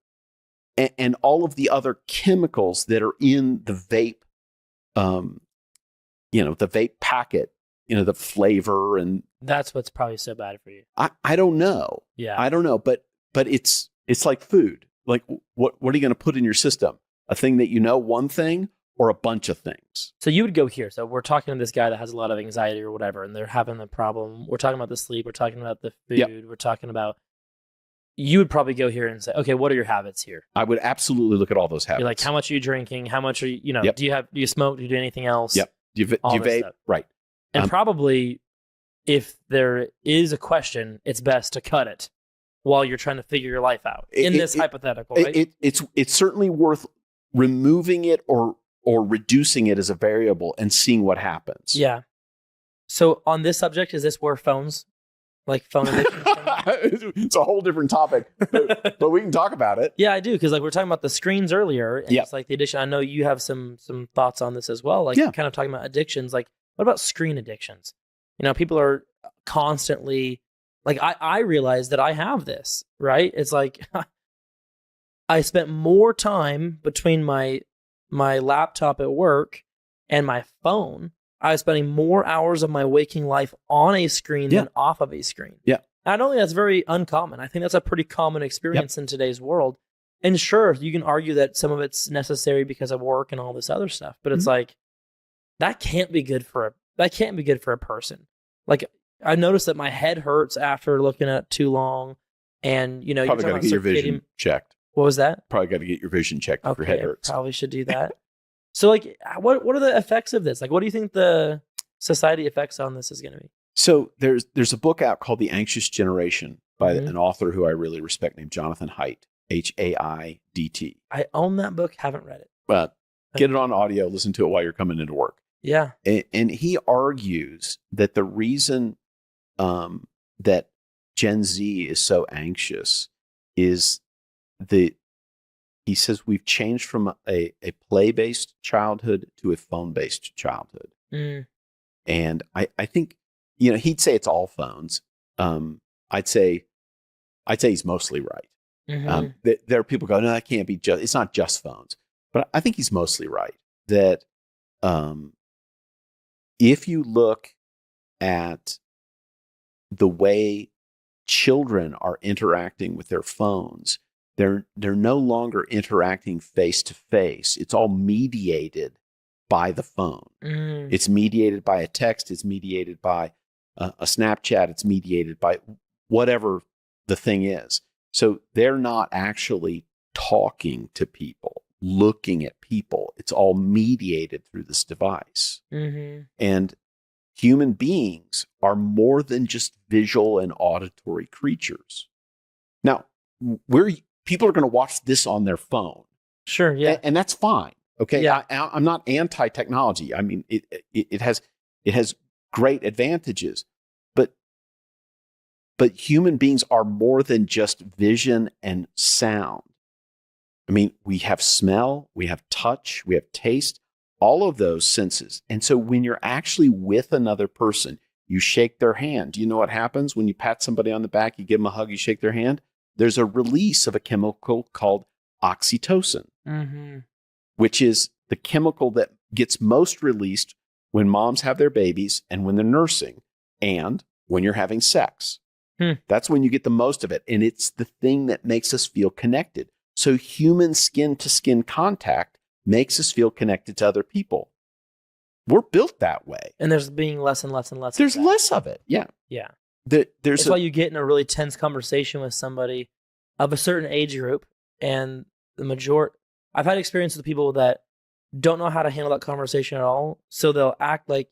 Speaker 1: and all of the other chemicals that are in the vape, the vape packet, the flavor, and
Speaker 2: that's what's probably so bad for you.
Speaker 1: I don't know.
Speaker 2: Yeah.
Speaker 1: I don't know, but it's like food. Like what are you going to put in your system? A thing that one thing or a bunch of things?
Speaker 2: So you would go here. So we're talking to this guy that has a lot of anxiety or whatever, and they're having the problem. We're talking about the sleep. We're talking about the food. Yep. We're talking about. You would probably go here and say, okay, what are your habits here?
Speaker 1: I would absolutely look at all those habits.
Speaker 2: You're like, how much are you drinking? How much are you,
Speaker 1: yep.
Speaker 2: do you smoke? Do you do anything else?
Speaker 1: Yep. Do you vape? Stuff. Right.
Speaker 2: And probably if there is a question, it's best to cut it while you're trying to figure your life out in this hypothetical, right?
Speaker 1: It's certainly worth removing it or reducing it as a variable and seeing what happens.
Speaker 2: Yeah. So on this subject, is this where phones, like phone addiction?
Speaker 1: It's a whole different topic, but we can talk about it.
Speaker 2: Yeah, I do. Because we're talking about the screens earlier. And it's like the addiction. I know you have some thoughts on this as well. Like kind of talking about addictions. Like what about screen addictions? People are constantly like, I realize that I have this, right? It's like I spent more time between my laptop at work and my phone. I was spending more hours of my waking life on a screen than off of a screen.
Speaker 1: Yeah.
Speaker 2: I don't think that's very uncommon. I think that's a pretty common experience in today's world. And sure, you can argue that some of it's necessary because of work and all this other stuff, but it's like that can't be good for a person. Like I noticed that my head hurts after looking at it too long, and
Speaker 1: probably got to get your vision checked.
Speaker 2: What was that?
Speaker 1: Probably got to get your vision checked if your head hurts.
Speaker 2: Probably should do that. So, like, what are the effects of this? Like, what do you think the society effects on this is going to be?
Speaker 1: So there's a book out called The Anxious Generation by an author who I really respect named Jonathan Haidt, Haidt.
Speaker 2: I own that book, haven't read it.
Speaker 1: But get it on audio, listen to it while you're coming into work.
Speaker 2: Yeah.
Speaker 1: And he argues that the reason that Gen Z is so anxious is he says we've changed from a play-based childhood to a phone-based childhood. And I think, he'd say it's all phones. I'd say he's mostly right. There are people go, no, that can't be it's not just phones. But I think he's mostly right that if you look at the way children are interacting with their phones, they're no longer interacting face to face. It's all mediated by the phone. It's mediated by a text. It's mediated by a Snapchat. It's mediated by whatever the thing is. So they're not actually talking to people, looking at people. It's all mediated through this device. And human beings are more than just visual and auditory creatures. Now, people are going to watch this on their phone.
Speaker 2: Sure, yeah.
Speaker 1: And that's fine. Okay.
Speaker 2: Yeah.
Speaker 1: I'm not anti-technology. I mean, it has great advantages, but human beings are more than just vision and sound. I mean, we have smell, we have touch, we have taste, all of those senses. And so when you're actually with another person, you shake their hand. Do you know what happens when you pat somebody on the back, you give them a hug, you shake their hand? There's a release of a chemical called oxytocin, which is the chemical that gets most released when moms have their babies and when they're nursing and when you're having sex. That's when you get the most of it. And it's the thing that makes us feel connected. So human skin to skin contact makes us feel connected to other people. We're built that way.
Speaker 2: And there's being less and less and less.
Speaker 1: There's less of it. Yeah.
Speaker 2: Yeah.
Speaker 1: That's
Speaker 2: why you get in a really tense conversation with somebody of a certain age group, and I've had experience with people that don't know how to handle that conversation at all. So they'll act like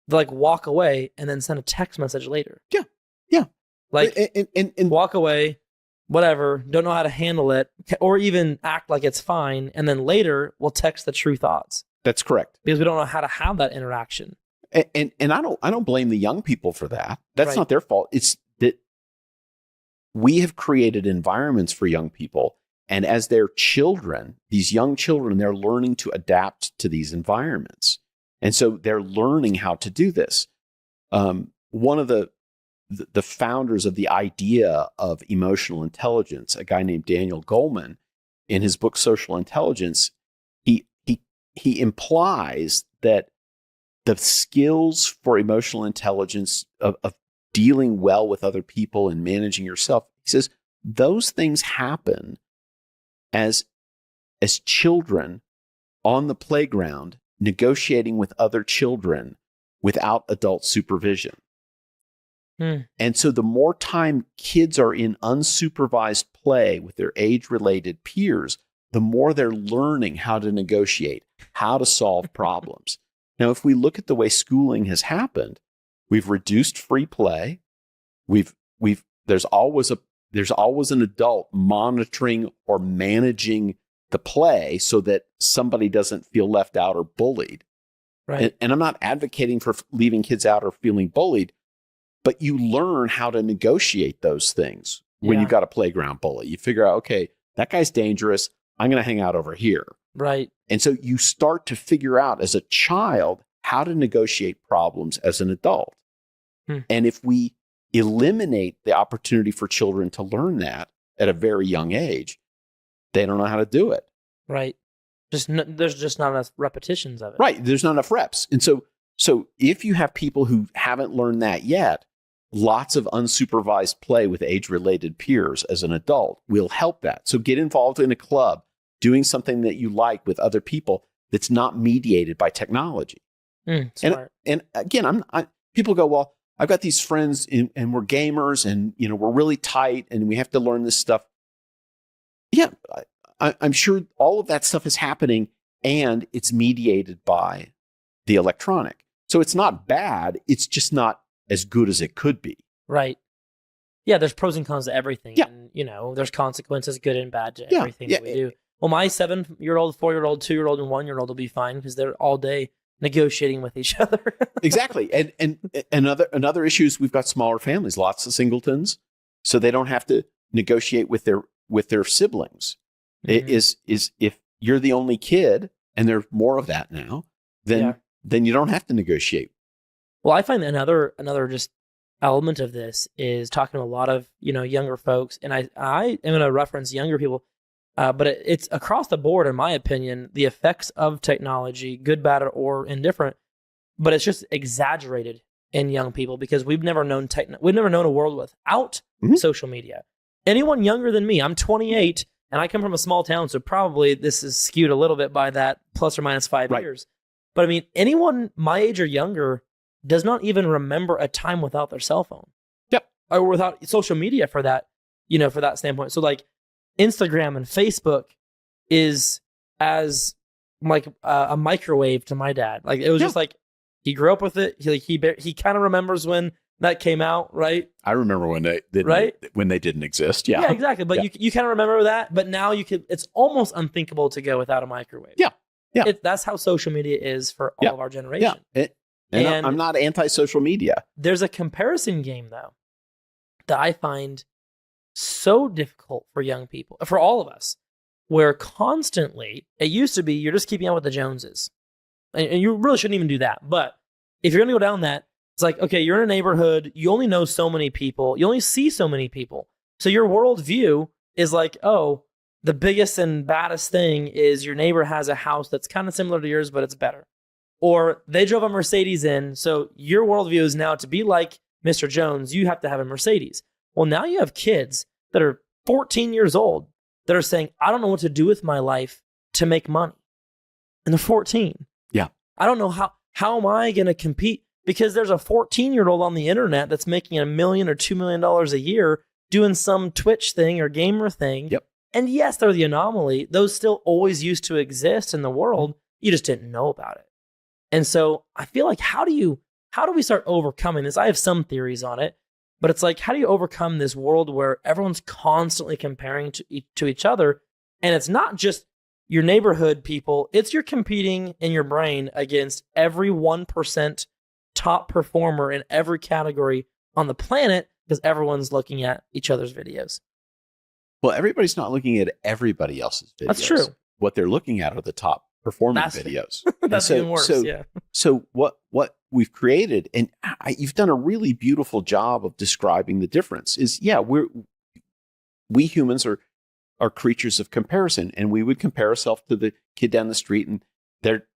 Speaker 2: they'll walk away and then send a text message later.
Speaker 1: Yeah. Yeah.
Speaker 2: And walk away, whatever, don't know how to handle it, or even act like it's fine. And then later we'll text the true thoughts.
Speaker 1: That's correct.
Speaker 2: Because we don't know how to have that interaction.
Speaker 1: And I don't blame the young people for that. That's not their fault. It's that we have created environments for young people, and as their children, these young children, they're learning to adapt to these environments, and so they're learning how to do this. One of the founders of the idea of emotional intelligence, a guy named Daniel Goleman, in his book Social Intelligence, he implies that the skills for emotional intelligence of dealing well with other people and managing yourself, he says, those things happen as children on the playground negotiating with other children without adult supervision. And so the more time kids are in unsupervised play with their age-related peers, the more they're learning how to negotiate, how to solve problems. Now, if we look at the way schooling has happened, we've reduced free play. There's always an adult monitoring or managing the play so that somebody doesn't feel left out or bullied.
Speaker 2: Right.
Speaker 1: And I'm not advocating for leaving kids out or feeling bullied, but you learn how to negotiate those things when you've got a playground bully. You figure out, okay, that guy's dangerous. I'm going to hang out over here.
Speaker 2: Right.
Speaker 1: And so you start to figure out as a child how to negotiate problems as an adult. And if we eliminate the opportunity for children to learn that at a very young age, they don't know how to do it.
Speaker 2: Right. There's just not enough repetitions of it.
Speaker 1: Right. There's not enough reps. And so if you have people who haven't learned that yet, lots of unsupervised play with age-related peers as an adult will help that. So get involved in a club, doing something that you like with other people that's not mediated by technology.
Speaker 2: Smart.
Speaker 1: And again, people go, well, I've got these friends and we're gamers and, we're really tight and we have to learn this stuff. Yeah, I'm sure all of that stuff is happening and it's mediated by the electronic. So it's not bad. It's just not as good as it could be.
Speaker 2: Right. Yeah, there's pros and cons to everything.
Speaker 1: Yeah.
Speaker 2: And, there's consequences, good and bad, to everything that we do. Well, my 7-year-old, 4-year-old, 2-year-old, and 1-year-old will be fine because they're all day negotiating with each other.
Speaker 1: Exactly. And another issue is we've got smaller families, lots of singletons, so they don't have to negotiate with their siblings. Is if you're the only kid, and there's more of that now, then you don't have to negotiate.
Speaker 2: Well, I find another just element of this is talking to a lot of younger folks, and I am going to reference younger people, but it's across the board, in my opinion, the effects of technology, good, bad, or indifferent, but it's just exaggerated in young people because we've never known a world without social media. Anyone younger than me, I'm 28, and I come from a small town, so probably this is skewed a little bit by that plus or minus 5 years. But I mean, anyone my age or younger does not even remember a time without their cell phone.
Speaker 1: Yep.
Speaker 2: Or without social media for that, for that standpoint. So like Instagram and Facebook is as like a microwave to my dad. Like it was just like, he grew up with it. He kind of remembers when that came out, right?
Speaker 1: I remember when they didn't exist. Yeah.
Speaker 2: Yeah, exactly. But you kind of remember that, but now it's almost unthinkable to go without a microwave.
Speaker 1: Yeah. Yeah.
Speaker 2: That's how social media is for all of our generation.
Speaker 1: Yeah. And I'm not anti-social media.
Speaker 2: There's a comparison game, though, that I find so difficult for young people, for all of us, where constantly, it used to be you're just keeping up with the Joneses. And you really shouldn't even do that. But if you're going to go down that, it's like, okay, you're in a neighborhood, you only know so many people, you only see so many people. So your worldview is like, oh, the biggest and baddest thing is your neighbor has a house that's kind of similar to yours, but it's better. Or they drove a Mercedes in, so your worldview is now to be like Mr. Jones, you have to have a Mercedes. Well, now you have kids that are 14 years old that are saying, I don't know what to do with my life to make money. and they're 14.
Speaker 1: Yeah.
Speaker 2: I don't know how am I going to compete? Because there's a 14-year-old on the internet that's making $1 million or $2 million a year doing some Twitch thing or gamer thing.
Speaker 1: Yep.
Speaker 2: And yes, they're the anomaly. Those still always used to exist in the world. You just didn't know about it. And so I feel like how do we start overcoming this? I have some theories on it, but it's like, how do you overcome this world where everyone's constantly comparing to each other? And it's not just your neighborhood people, it's you're competing in your brain against every 1% top performer in every category on the planet because everyone's looking at each other's videos.
Speaker 1: Well, everybody's not looking at everybody else's videos.
Speaker 2: That's true.
Speaker 1: What they're looking at are the top performing videos.
Speaker 2: That's even worse.
Speaker 1: So what we've created, and you've done a really beautiful job of describing the difference, is we humans are creatures of comparison, and we would compare ourselves to the kid down the street, and their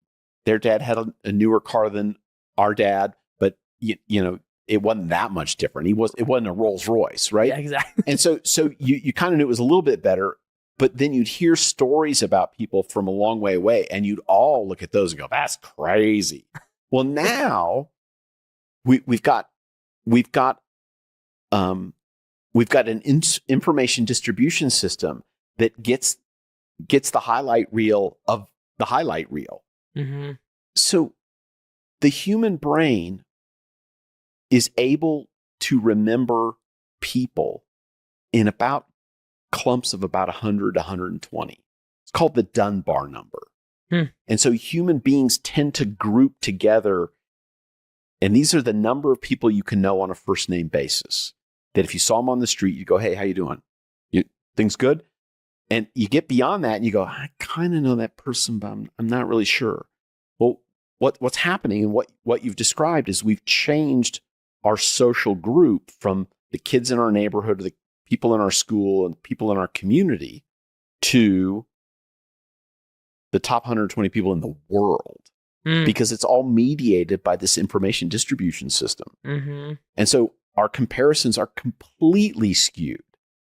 Speaker 1: dad had a newer car than our dad, but you know, it wasn't that much different. It wasn't a Rolls Royce, right?
Speaker 2: Yeah, exactly.
Speaker 1: And so you kind of knew it was a little bit better, but then you'd hear stories about people from a long way away, and you'd all look at those and go, "That's crazy." Well, now we've got an information distribution system that gets the highlight reel of the highlight reel.
Speaker 2: Mm-hmm.
Speaker 1: So the human brain is able to remember people in about clumps of about 100 to 120. It's called the Dunbar number. And so human beings tend to group together, and these are the number of people you can know on a first name basis. That if you saw them on the street, you go, "Hey, how you doing? Things good?" And you get beyond that and you go, "I kind of know that person, but I'm not really sure." Well, what's happening and what you've described is we've changed our social group from the kids in our neighborhood to the people in our school and people in our community to the top 120 people in the world, because it's all mediated by this information distribution system.
Speaker 2: Mm-hmm.
Speaker 1: And so our comparisons are completely skewed.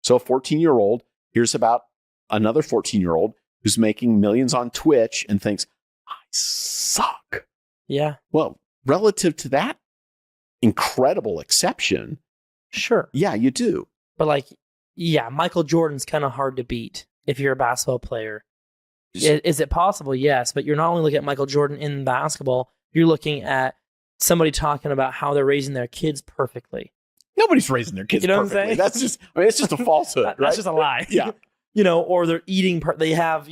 Speaker 1: So a 14-year-old hears about another 14-year-old who's making millions on Twitch and thinks, "I suck."
Speaker 2: Yeah.
Speaker 1: Well, relative to that incredible exception,
Speaker 2: sure.
Speaker 1: Yeah, you do.
Speaker 2: But Michael Jordan's kind of hard to beat if you're a basketball player. Is it possible? Yes, but you're not only looking at Michael Jordan in basketball, you're looking at somebody talking about how they're raising their kids perfectly.
Speaker 1: Nobody's raising their kids perfectly.
Speaker 2: What I'm saying?
Speaker 1: That's just, it's just a falsehood, right?
Speaker 2: That's just a lie.
Speaker 1: Yeah.
Speaker 2: Or they're eating, they have,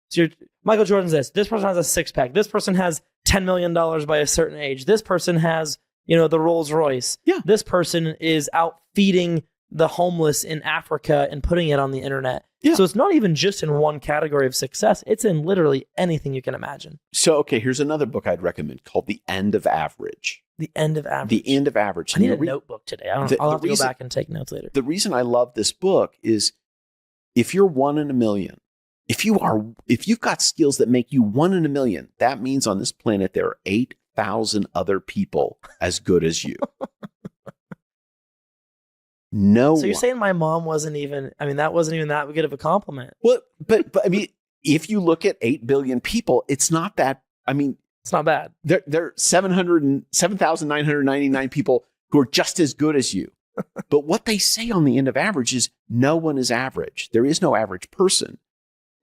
Speaker 2: so Michael Jordan's this person has a six pack. This person has $10 million by a certain age. This person has, the Rolls Royce.
Speaker 1: Yeah.
Speaker 2: This person is out feeding the homeless in Africa and putting it on the internet. Yeah. So it's not even just in one category of success. It's in literally anything you can imagine.
Speaker 1: So, okay, here's another book I'd recommend called The End of Average.
Speaker 2: The End of Average.
Speaker 1: The End of Average.
Speaker 2: I need a notebook today. I'll have to go back and take notes later.
Speaker 1: The reason I love this book is if you're 1 in a million, if you've got skills that make you 1 in a million, that means on this planet there are 8,000 other people as good as you. No.
Speaker 2: So you're saying my mom wasn't even, that wasn't even that good of a compliment.
Speaker 1: Well, but if you look at 8 billion people, it's not that,
Speaker 2: it's not bad.
Speaker 1: There are 7,999 people who are just as good as you. But what they say on the End of Average is no one is average. There is no average person.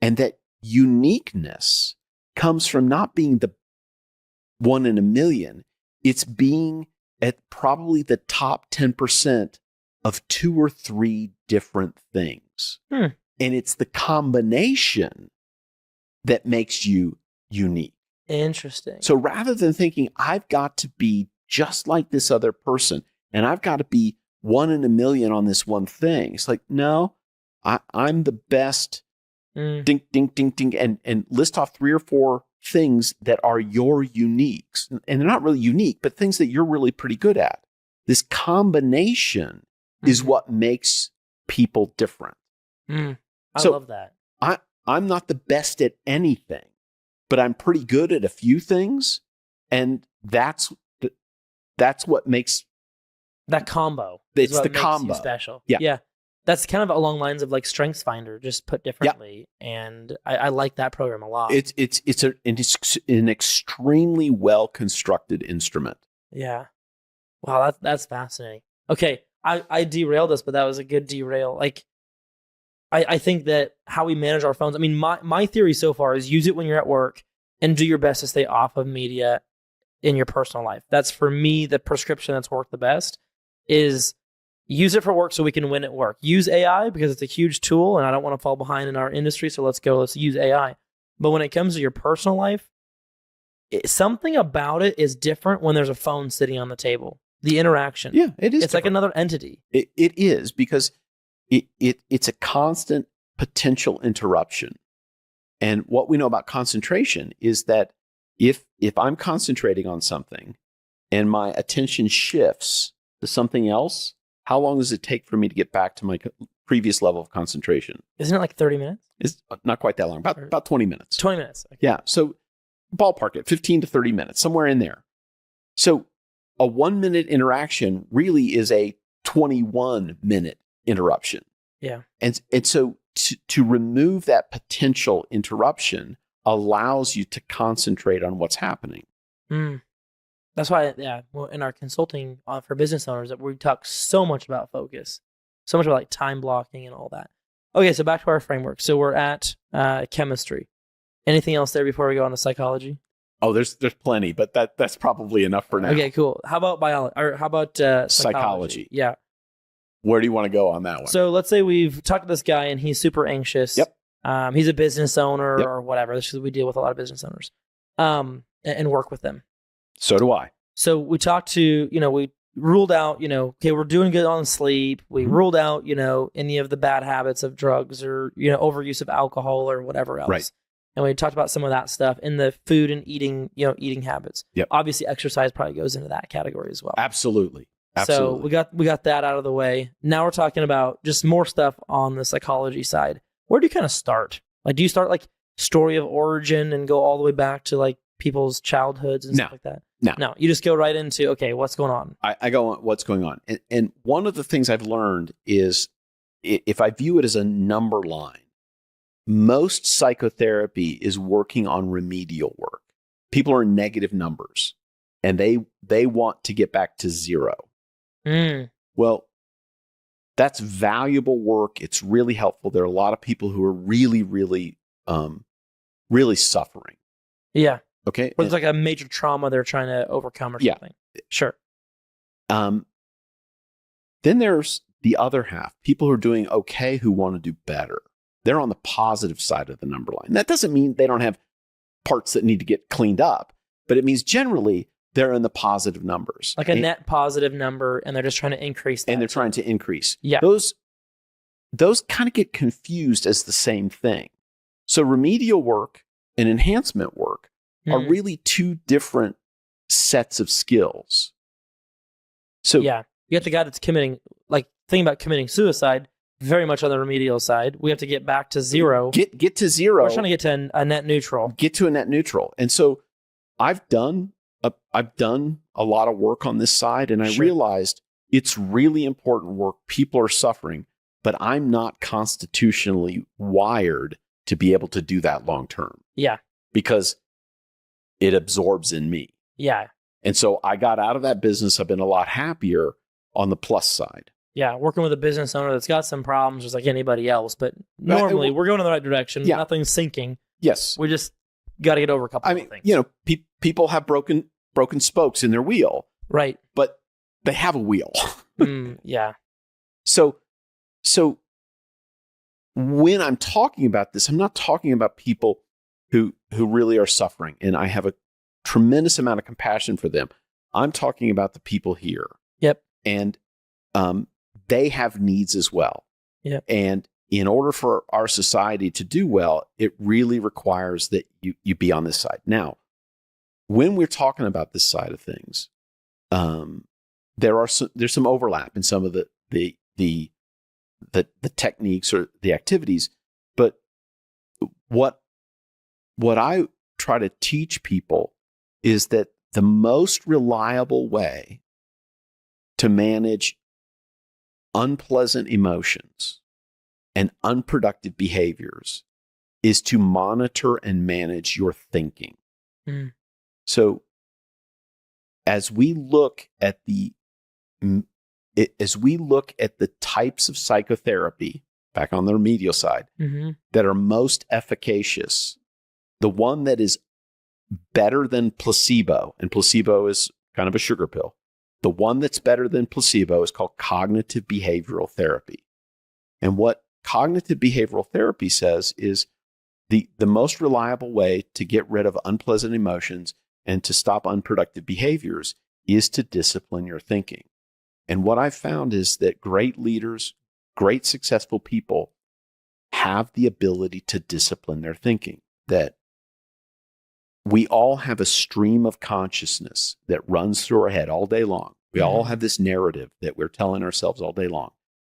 Speaker 1: And that uniqueness comes from not being the 1 in a million. It's being at probably the top 10% of 2 or 3 different things. And it's the combination that makes you unique.
Speaker 2: Interesting.
Speaker 1: So rather than thinking, I've got to be just like this other person, and I've got to be 1 in a million on this one thing, it's like, no, I'm the best. Ding, ding, ding, ding, and list off 3 or 4 things that are your uniques. And they're not really unique, but things that you're really pretty good at. This combination is what makes people different.
Speaker 2: I love that.
Speaker 1: I'm not the best at anything, but I'm pretty good at a few things. And that's what makes
Speaker 2: that combo.
Speaker 1: It's the
Speaker 2: makes
Speaker 1: combo.
Speaker 2: You special.
Speaker 1: Yeah.
Speaker 2: Yeah. That's kind of along lines of like Strengths Finder, just put differently. And I like that program a lot.
Speaker 1: It's an extremely well constructed instrument.
Speaker 2: Yeah. Wow, that's fascinating. Okay, I derailed us, but that was a good derail. Like, I think that how we manage our phones. I mean, my theory so far is use it when you're at work and do your best to stay off of media in your personal life. That's for me the prescription that's worked the best. Is use it for work so we can win at work. Use AI because it's a huge tool, and I don't want to fall behind in our industry. So let's use AI. But when it comes to your personal life, something about it is different when there's a phone sitting on the table. The interaction.
Speaker 1: Yeah, it is.
Speaker 2: It's like another entity.
Speaker 1: It is because it's a constant potential interruption. And what we know about concentration is that if I'm concentrating on something and my attention shifts to something else, how long does it take for me to get back to my previous level of concentration?
Speaker 2: Isn't it like 30 minutes?
Speaker 1: It's not quite that long, about 20 minutes.
Speaker 2: 20 minutes. Okay.
Speaker 1: Yeah. So ballpark it, 15 to 30 minutes, somewhere in there. So a 1 minute interaction really is a 21 minute interruption.
Speaker 2: Yeah.
Speaker 1: And so to remove that potential interruption allows you to concentrate on what's happening.
Speaker 2: That's why, well, in our consulting for business owners, that we talk so much about focus, so much about like time blocking and all that. Okay, so back to our framework. So we're at chemistry. Anything else there before we go on to psychology?
Speaker 1: Oh, there's plenty, but that's probably enough for now.
Speaker 2: Okay, cool. How about biology? Or how about psychology? Yeah.
Speaker 1: Where do you want to go on that one?
Speaker 2: So let's say we've talked to this guy and he's super anxious.
Speaker 1: Yep.
Speaker 2: He's a business owner or whatever. This is, we deal with a lot of business owners and work with them.
Speaker 1: So do I.
Speaker 2: So we talked to, we ruled out, okay, we're doing good on sleep. We ruled out, any of the bad habits of drugs or, overuse of alcohol or whatever else.
Speaker 1: Right.
Speaker 2: And we talked about some of that stuff in the food and eating habits.
Speaker 1: Yep.
Speaker 2: Obviously, exercise probably goes into that category as well.
Speaker 1: Absolutely.
Speaker 2: So we got that out of the way. Now we're talking about just more stuff on the psychology side. Where do you kind of start? Like, do you start like story of origin and go all the way back to like people's childhoods and stuff like that? No, you just go right into, okay, what's going on?
Speaker 1: I go on what's going on. And one of the things I've learned is if I view it as a number line, most psychotherapy is working on remedial work. People are negative numbers and they want to get back to zero. Well, that's valuable work. It's really helpful. There are a lot of people who are really, really, really suffering.
Speaker 2: Yeah.
Speaker 1: Okay.
Speaker 2: Or it's like a major trauma they're trying to overcome or something. Yeah. Sure.
Speaker 1: Then there's the other half, people who are doing okay, who want to do better. They're on the positive side of the number line. That doesn't mean they don't have parts that need to get cleaned up, but it means generally they're in the positive numbers.
Speaker 2: Like a net positive number, and they're just trying to increase that.
Speaker 1: And they're trying to increase.
Speaker 2: Yeah.
Speaker 1: Those kind of get confused as the same thing. So remedial work and enhancement work are really two different sets of skills. So
Speaker 2: yeah, you got the guy that's thinking about committing suicide, very much on the remedial side. We have to get back to zero.
Speaker 1: Get to zero.
Speaker 2: We're trying to get to a net neutral.
Speaker 1: Get to a net neutral. And so I've done a lot of work on this side, and I realized it's really important work. People are suffering, but I'm not constitutionally wired to be able to do that long term.
Speaker 2: Yeah.
Speaker 1: Because it absorbs in me.
Speaker 2: Yeah.
Speaker 1: And so I got out of that business. I've been a lot happier on the plus side.
Speaker 2: Yeah, working with a business owner that's got some problems just like anybody else, but normally we're going in the right direction. Yeah. Nothing's sinking.
Speaker 1: Yes.
Speaker 2: We just got to get over a couple of things.
Speaker 1: People have broken spokes in their wheel.
Speaker 2: Right.
Speaker 1: But they have a wheel.
Speaker 2: Yeah.
Speaker 1: So when I'm talking about this, I'm not talking about people who really are suffering, and I have a tremendous amount of compassion for them. I'm talking about the people here.
Speaker 2: Yep.
Speaker 1: And they have needs as well.
Speaker 2: Yep.
Speaker 1: And in order for our society to do well, it really requires that you be on this side. Now, when we're talking about this side of things, there's some overlap in some of the techniques or the activities, but what I try to teach people is that the most reliable way to manage unpleasant emotions and unproductive behaviors is to monitor and manage your thinking.
Speaker 2: Mm.
Speaker 1: So as we look at the types of psychotherapy, back on the remedial side, that are most efficacious, the one that is better than placebo, and placebo is kind of a sugar pill, the one that's better than placebo is called cognitive behavioral therapy. And what cognitive behavioral therapy says is the most reliable way to get rid of unpleasant emotions and to stop unproductive behaviors is to discipline your thinking. And what I've found is that great leaders, great successful people have the ability to discipline their thinking, that we all have a stream of consciousness that runs through our head all day long. We all have this narrative that we're telling ourselves all day long.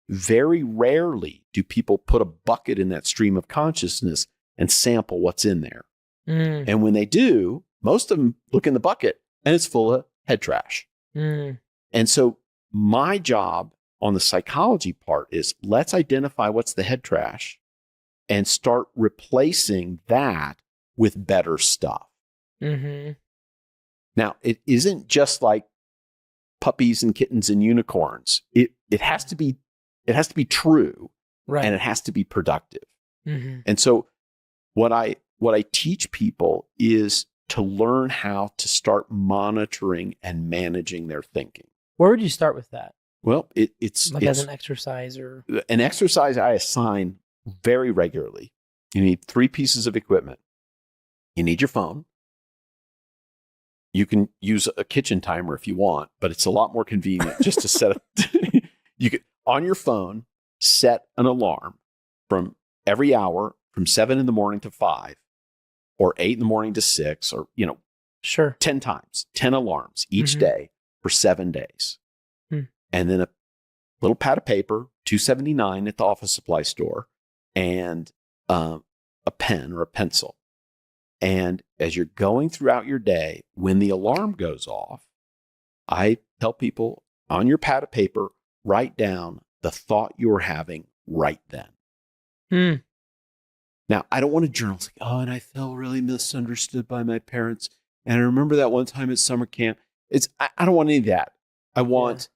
Speaker 1: Very rarely do people put a bucket in that stream of consciousness and sample what's in there. And when they do, most of them look in the bucket and it's full of head trash. And so my job on the psychology part is, let's identify what's the head trash and start replacing that with better stuff. Now, it isn't just like puppies and kittens and unicorns. It has to be true, right, and it has to be productive. And so what I teach people is to learn how to start monitoring and managing their thinking.
Speaker 2: Where would you start with that?
Speaker 1: Well, it's
Speaker 2: as an exercise or
Speaker 1: an exercise I assign very regularly. You need 3 pieces of equipment. You need your phone. You can use a kitchen timer if you want, but it's a lot more convenient just to set it. You could, on your phone, set an alarm from every hour from 7 in the morning to 5, or 8 in the morning to 6, or, 10 times, 10 alarms each day for 7 days. And then a little pad of paper, $2.79 at the office supply store, and a pen or a pencil. And as you're going throughout your day, when the alarm goes off, I tell people, on your pad of paper, write down the thought you were having right then. Now, I don't want to journal. It's like, and I felt really misunderstood by my parents. And I remember that one time at summer camp. I don't want any of that. I want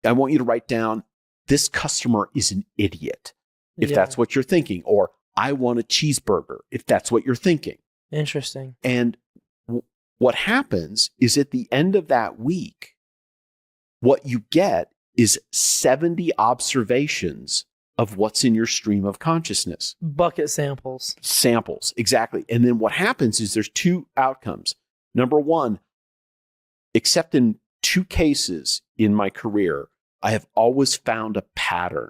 Speaker 1: you to write down, this customer is an idiot, if that's what you're thinking, or I want a cheeseburger, if that's what you're thinking.
Speaker 2: Interesting.
Speaker 1: And what happens is, at the end of that week, what you get is 70 observations of what's in your stream of consciousness.
Speaker 2: Bucket samples.
Speaker 1: Samples, exactly. And then what happens is there's 2 outcomes. Number one, except in 2 cases in my career, I have always found a pattern.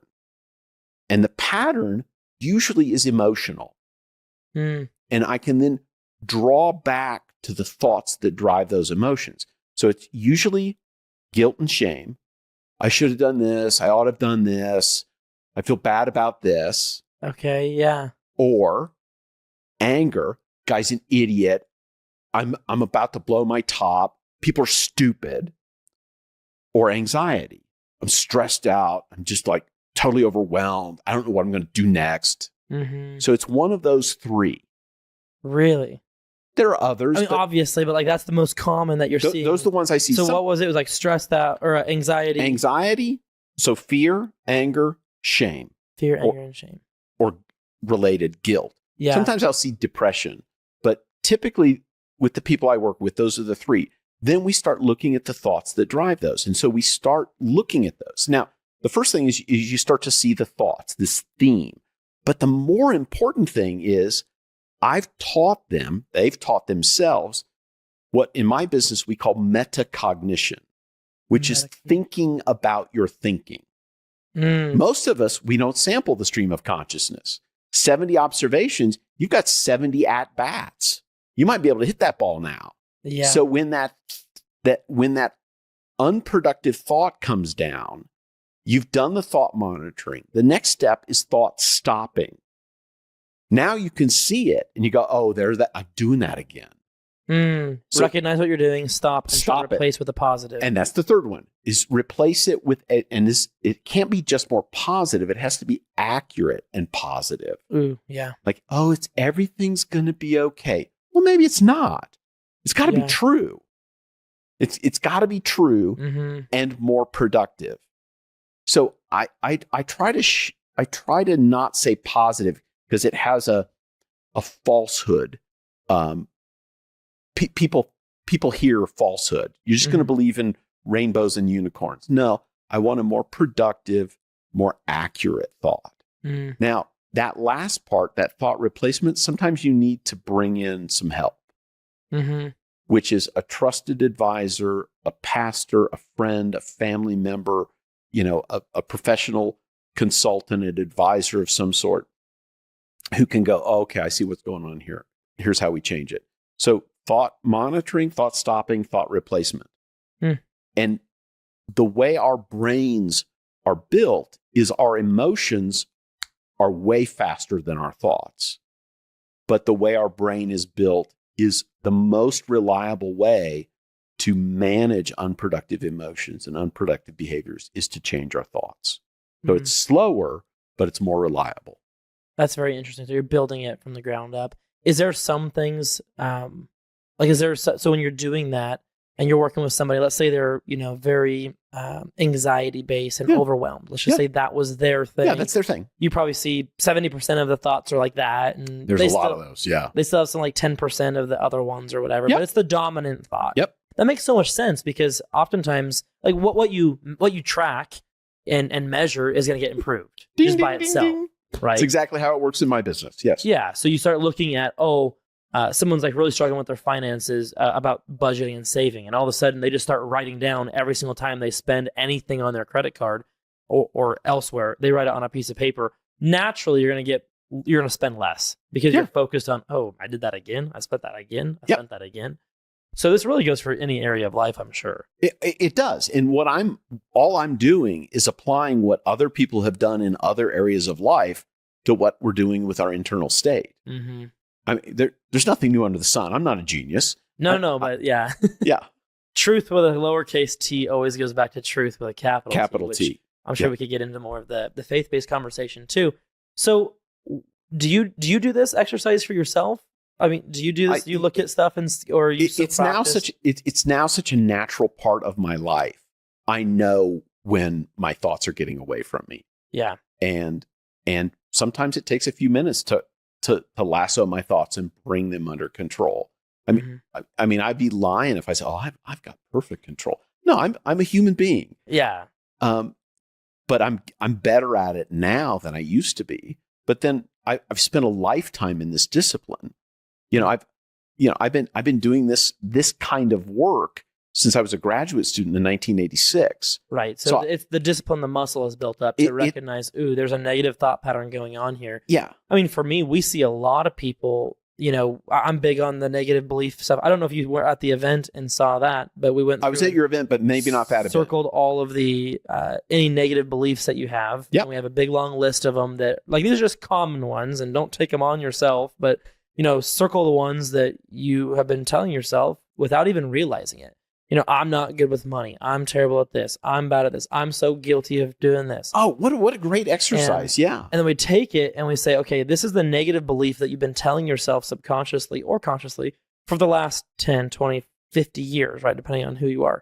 Speaker 1: And the pattern usually is emotional. And I can then draw back to the thoughts that drive those emotions. So it's usually guilt and shame. I should have done this. I ought to have done this. I feel bad about this.
Speaker 2: Okay, yeah.
Speaker 1: Or anger. Guy's an idiot. I'm about to blow my top. People are stupid. Or anxiety. I'm stressed out. I'm just like totally overwhelmed. I don't know what I'm going to do next. So it's one of those 3.
Speaker 2: Really?
Speaker 1: There are others.
Speaker 2: I mean, obviously, but like that's the most common that you're seeing.
Speaker 1: Those are the ones I see.
Speaker 2: So what was it? It was like stressed out or anxiety?
Speaker 1: Anxiety. So fear, anger, shame.
Speaker 2: Fear, anger, and shame.
Speaker 1: Or related guilt.
Speaker 2: Yeah.
Speaker 1: Sometimes I'll see depression, but typically with the people I work with, those are the 3. Then we start looking at the thoughts that drive those. And so we start looking at those. Now, the first thing is you start to see the thoughts, this theme. But the more important thing is, I've taught them, they've taught themselves, what in my business we call metacognition, which is thinking about your thinking. Most of us, we don't sample the stream of consciousness. 70 observations, you've got 70 at-bats. You might be able to hit that ball now.
Speaker 2: Yeah.
Speaker 1: So when that unproductive thought comes down, you've done the thought monitoring. The next step is thought stopping. Now you can see it and you go, there's that. I'm doing that again. So
Speaker 2: recognize what you're doing, stop, and try to replace with a positive.
Speaker 1: And that's the third one, is replace it with, it can't be just more positive. It has to be accurate and positive.
Speaker 2: Ooh, yeah.
Speaker 1: Like, everything's going to be okay. Well, maybe it's not. It's got to be true. It's got to be true and more productive. So I try to not say positive because it has a falsehood. People hear falsehood. You're just going to believe in rainbows and unicorns. No, I want a more productive, more accurate thought. Now, that last part, that thought replacement, sometimes you need to bring in some help, which is a trusted advisor, a pastor, a friend, a family member, a professional consultant, an advisor of some sort who can go, okay, I see what's going on here. Here's how we change it. So thought monitoring, thought stopping, thought replacement. And the way our brains are built is our emotions are way faster than our thoughts. But the way our brain is built is the most reliable way to manage unproductive emotions and unproductive behaviors is to change our thoughts. So it's slower, but it's more reliable.
Speaker 2: That's very interesting. So you're building it from the ground up. Is there some things, so when you're doing that and you're working with somebody, let's say they're, very anxiety based and overwhelmed. Let's just say that was their thing.
Speaker 1: Yeah, that's their thing.
Speaker 2: You probably see 70% of the thoughts are like that. And
Speaker 1: there's a lot of those. Yeah.
Speaker 2: They still have some like 10% of the other ones or whatever, but it's the dominant thought.
Speaker 1: Yep.
Speaker 2: That makes so much sense because oftentimes like what you track and measure is going to get improved just by itself. Right.
Speaker 1: That's exactly how it works in my business. Yes.
Speaker 2: Yeah. So you start looking at, someone's like really struggling with their finances about budgeting and saving. And all of a sudden they just start writing down every single time they spend anything on their credit card or elsewhere. They write it on a piece of paper. Naturally, you're going to spend less because you're focused on, I did that again. I spent that again. I spent that again. So this really goes for any area of life, I'm sure.
Speaker 1: It does. And all I'm doing is applying what other people have done in other areas of life to what we're doing with our internal state. I mean, there's nothing new under the sun. I'm not a genius.
Speaker 2: But yeah.
Speaker 1: Yeah.
Speaker 2: Truth with a lowercase t always goes back to truth with a capital
Speaker 1: T.
Speaker 2: I'm sure we could get into more of the faith-based conversation too. So do you do this exercise for yourself? I mean, do you do this? Do you look at stuff or you
Speaker 1: it's now such a natural part of my life. I know when my thoughts are getting away from me.
Speaker 2: Yeah.
Speaker 1: And sometimes it takes a few minutes to lasso my thoughts and bring them under control. I mean, I'd be lying if I said, I've got perfect control. No, I'm a human being.
Speaker 2: Yeah.
Speaker 1: But I'm better at it now than I used to be. But then I've spent a lifetime in this discipline. I've been doing this kind of work since I was a graduate student in 1986.
Speaker 2: Right. So it's the discipline, the muscle is built up to recognize, there's a negative thought pattern going on here.
Speaker 1: Yeah.
Speaker 2: I mean, for me, we see a lot of people, I'm big on the negative belief stuff. I don't know if you were at the event and saw that, but we went.
Speaker 1: I was at your event, but maybe not that event.
Speaker 2: Circled all of the, any negative beliefs that you have.
Speaker 1: Yeah.
Speaker 2: And we have a big long list of them that these are just common ones and don't take them on yourself, but circle the ones that you have been telling yourself without even realizing it. I'm not good with money. I'm terrible at this. I'm bad at this. I'm so guilty of doing this.
Speaker 1: Oh, what a great exercise. Yeah.
Speaker 2: And then we take it and we say, okay, this is the negative belief that you've been telling yourself subconsciously or consciously for the last 10, 20, 50 years, right? Depending on who you are.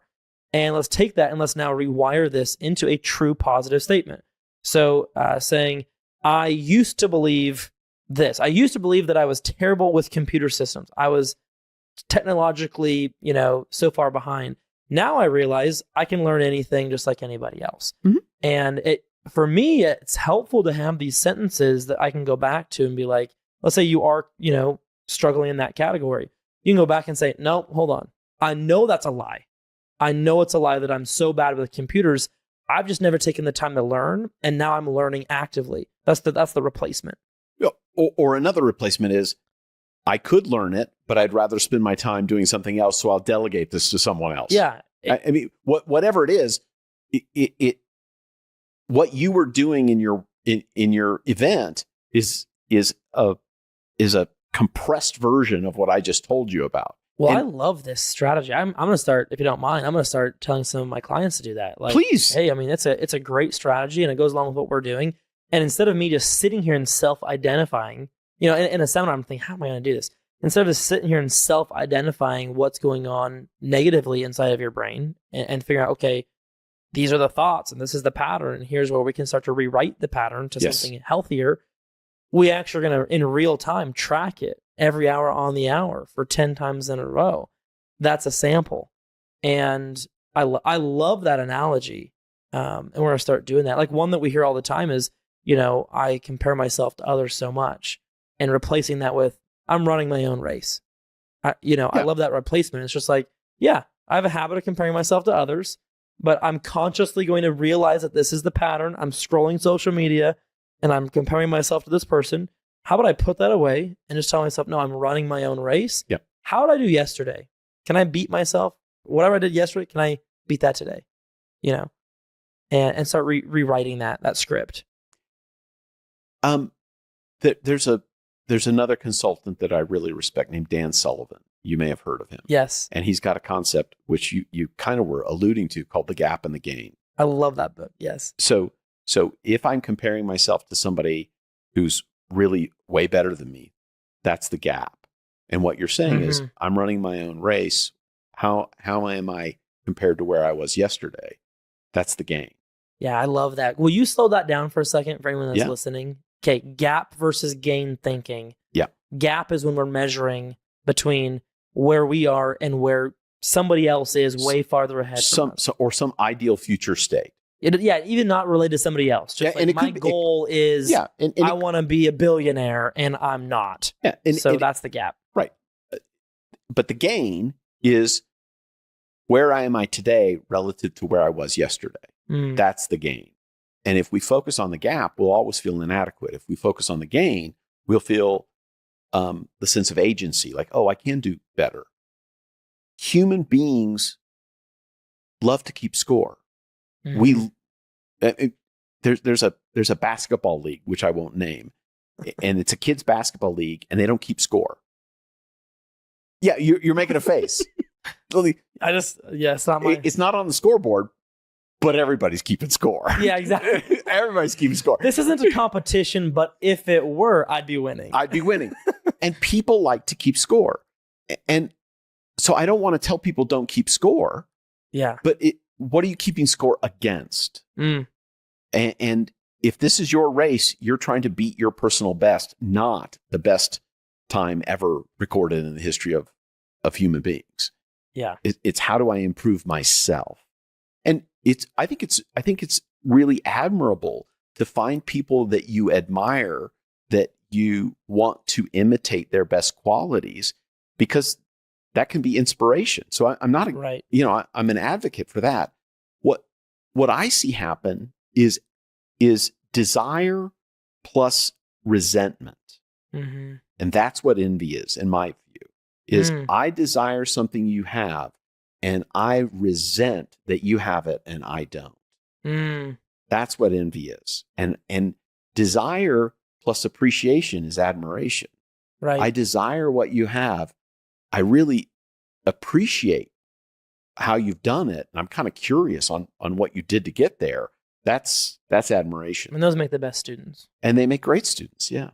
Speaker 2: And let's take that and let's now rewire this into a true positive statement. So saying, I used to believe this. I used to believe that I was terrible with computer systems. I was technologically, so far behind. Now I realize I can learn anything just like anybody else. And for me, it's helpful to have these sentences that I can go back to and be like, let's say you are, struggling in that category. You can go back and say, no, hold on. I know that's a lie. I know it's a lie that I'm so bad with computers. I've just never taken the time to learn. And now I'm learning actively. That's the replacement.
Speaker 1: Or another replacement is, I could learn it, but I'd rather spend my time doing something else. So I'll delegate this to someone else.
Speaker 2: Yeah.
Speaker 1: I mean, whatever it is, what you were doing in your event is a compressed version of what I just told you about.
Speaker 2: Well, I love this strategy. I'm going to start, if you don't mind, I'm going to start telling some of my clients to do that. Like,
Speaker 1: please.
Speaker 2: Hey, I mean, it's a great strategy and it goes along with what we're doing. And instead of me just sitting here and self-identifying, in a seminar, I'm thinking, how am I going to do this? Instead of just sitting here and self-identifying what's going on negatively inside of your brain and figuring out, okay, these are the thoughts and this is the pattern. And here's where we can start to rewrite the pattern to something healthier. We actually are going to, in real time, track it every hour on the hour for 10 times in a row. That's a sample. And I love that analogy. And we're going to start doing that. Like one that we hear all the time is, I compare myself to others so much, and replacing that with, I'm running my own race. I love that replacement. It's just like, I have a habit of comparing myself to others, but I'm consciously going to realize that this is the pattern. I'm scrolling social media and I'm comparing myself to this person. How about I put that away and just tell myself, no, I'm running my own race.
Speaker 1: Yep.
Speaker 2: How did I do yesterday? Can I beat myself? Whatever I did yesterday, can I beat that today? And start rewriting that script.
Speaker 1: There's another consultant that I really respect named Dan Sullivan. You may have heard of him.
Speaker 2: Yes.
Speaker 1: And he's got a concept which you kind of were alluding to called the gap and the gain.
Speaker 2: I love that book. Yes.
Speaker 1: So if I'm comparing myself to somebody who's really way better than me, that's the gap. And what you're saying is, I'm running my own race. How am I compared to where I was yesterday? That's the gain.
Speaker 2: Yeah, I love that. Will you slow that down for a second for anyone that's listening? Okay, gap versus gain thinking.
Speaker 1: Yeah.
Speaker 2: Gap is when we're measuring between where we are and where somebody else is way farther ahead from us.
Speaker 1: Or some ideal future state.
Speaker 2: Even not related to somebody else. Just like my goal is, I want to be a billionaire and I'm not. Yeah, that's the gap.
Speaker 1: Right. But the gain is, where am I today relative to where I was yesterday? That's the gain. And if we focus on the gap, we'll always feel inadequate. If we focus on the gain, we'll feel the sense of agency, like, oh, I can do better. Human beings love to keep score. There's a basketball league, which I won't name, and it's a kids basketball league, and they don't keep score. Yeah, you're making a face.
Speaker 2: It's not my...
Speaker 1: It's not on the scoreboard, but everybody's keeping score.
Speaker 2: Yeah, exactly.
Speaker 1: Everybody's keeping score.
Speaker 2: This isn't a competition, but if it were, I'd be winning.
Speaker 1: And people like to keep score. And so I don't want to tell people don't keep score.
Speaker 2: Yeah.
Speaker 1: But what are you keeping score against? And if this is your race, you're trying to beat your personal best, not the best time ever recorded in the history of human beings.
Speaker 2: Yeah.
Speaker 1: It's how do I improve myself? And I think it's really admirable to find people that you admire, that you want to imitate their best qualities, because that can be inspiration. So I'm not, I'm an advocate for that. What I see happen is desire plus resentment. And that's what envy is, in my view, is I desire something you have, and I resent that you have it and I don't. That's what envy is. And desire plus appreciation is admiration.
Speaker 2: Right.
Speaker 1: I desire what you have. I really appreciate how you've done it. And I'm kind of curious on what you did to get there. That's admiration.
Speaker 2: And those make the best students.
Speaker 1: And they make great students. Yeah.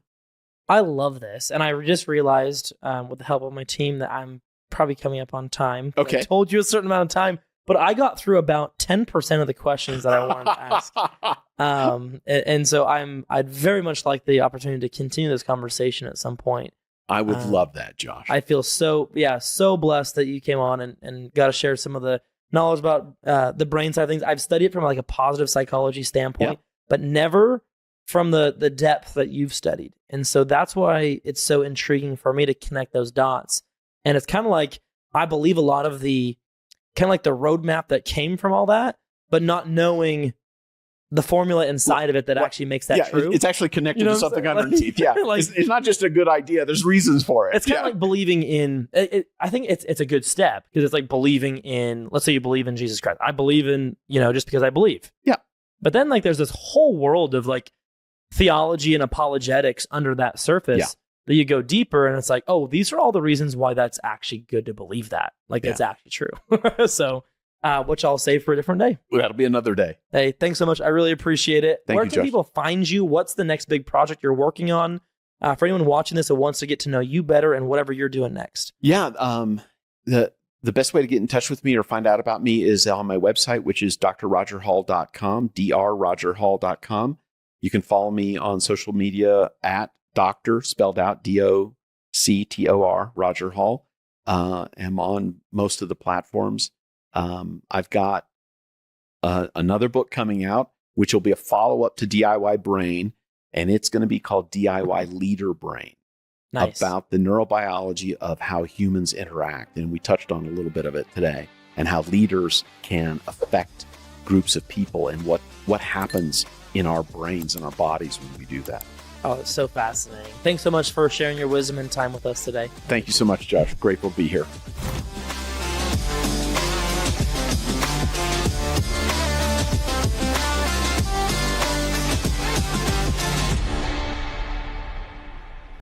Speaker 2: I love this. And I just realized with the help of my team that I'm probably coming up on time.
Speaker 1: Okay.
Speaker 2: I told you a certain amount of time, but I got through about 10% of the questions that I wanted to ask. And so I'd very much like the opportunity to continue this conversation at some point.
Speaker 1: I would love that, Josh.
Speaker 2: I feel so blessed that you came on and got to share some of the knowledge about the brain side of things. I've studied it from like a positive psychology standpoint, but never from the depth that you've studied. And so that's why it's so intriguing for me to connect those dots. And it's kind of like, I believe a lot of the kind of like the roadmap that came from all that, but not knowing the formula inside of it that actually makes that true.
Speaker 1: It's actually connected to something underneath. Yeah. It's not just a good idea. There's reasons for it.
Speaker 2: It's kind of like believing in, I think it's a good step, because it's like believing in, let's say you believe in Jesus Christ. I believe in, just because I believe.
Speaker 1: Yeah.
Speaker 2: But then like there's this whole world of like theology and apologetics under that surface that you go deeper and it's like, oh, these are all the reasons why that's actually good to believe that. Like, that's actually true. So, which I'll save for a different day.
Speaker 1: Well, that'll be another day.
Speaker 2: Hey, thanks so much. I really appreciate it.
Speaker 1: Thank
Speaker 2: Where
Speaker 1: you,
Speaker 2: can
Speaker 1: Josh.
Speaker 2: people find you? What's the next big project you're working on? For anyone watching this that wants to get to know you better and whatever you're doing next.
Speaker 1: Yeah. The best way to get in touch with me or find out about me is on my website, which is drrogerhall.com, drrogerhall.com. You can follow me on social media at Dr. spelled out DOCTOR, Roger Hall. I'm on most of the platforms. I've got another book coming out, which will be a follow-up to DIY Brain, and it's going to be called DIY Leader Brain.
Speaker 2: Nice.
Speaker 1: About the neurobiology of how humans interact. And we touched on a little bit of it today, and how leaders can affect groups of people and what happens in our brains and our bodies when we do that.
Speaker 2: Oh, it's so fascinating. Thanks so much for sharing your wisdom and time with us today.
Speaker 1: Thank you so much, Josh. Grateful to be here.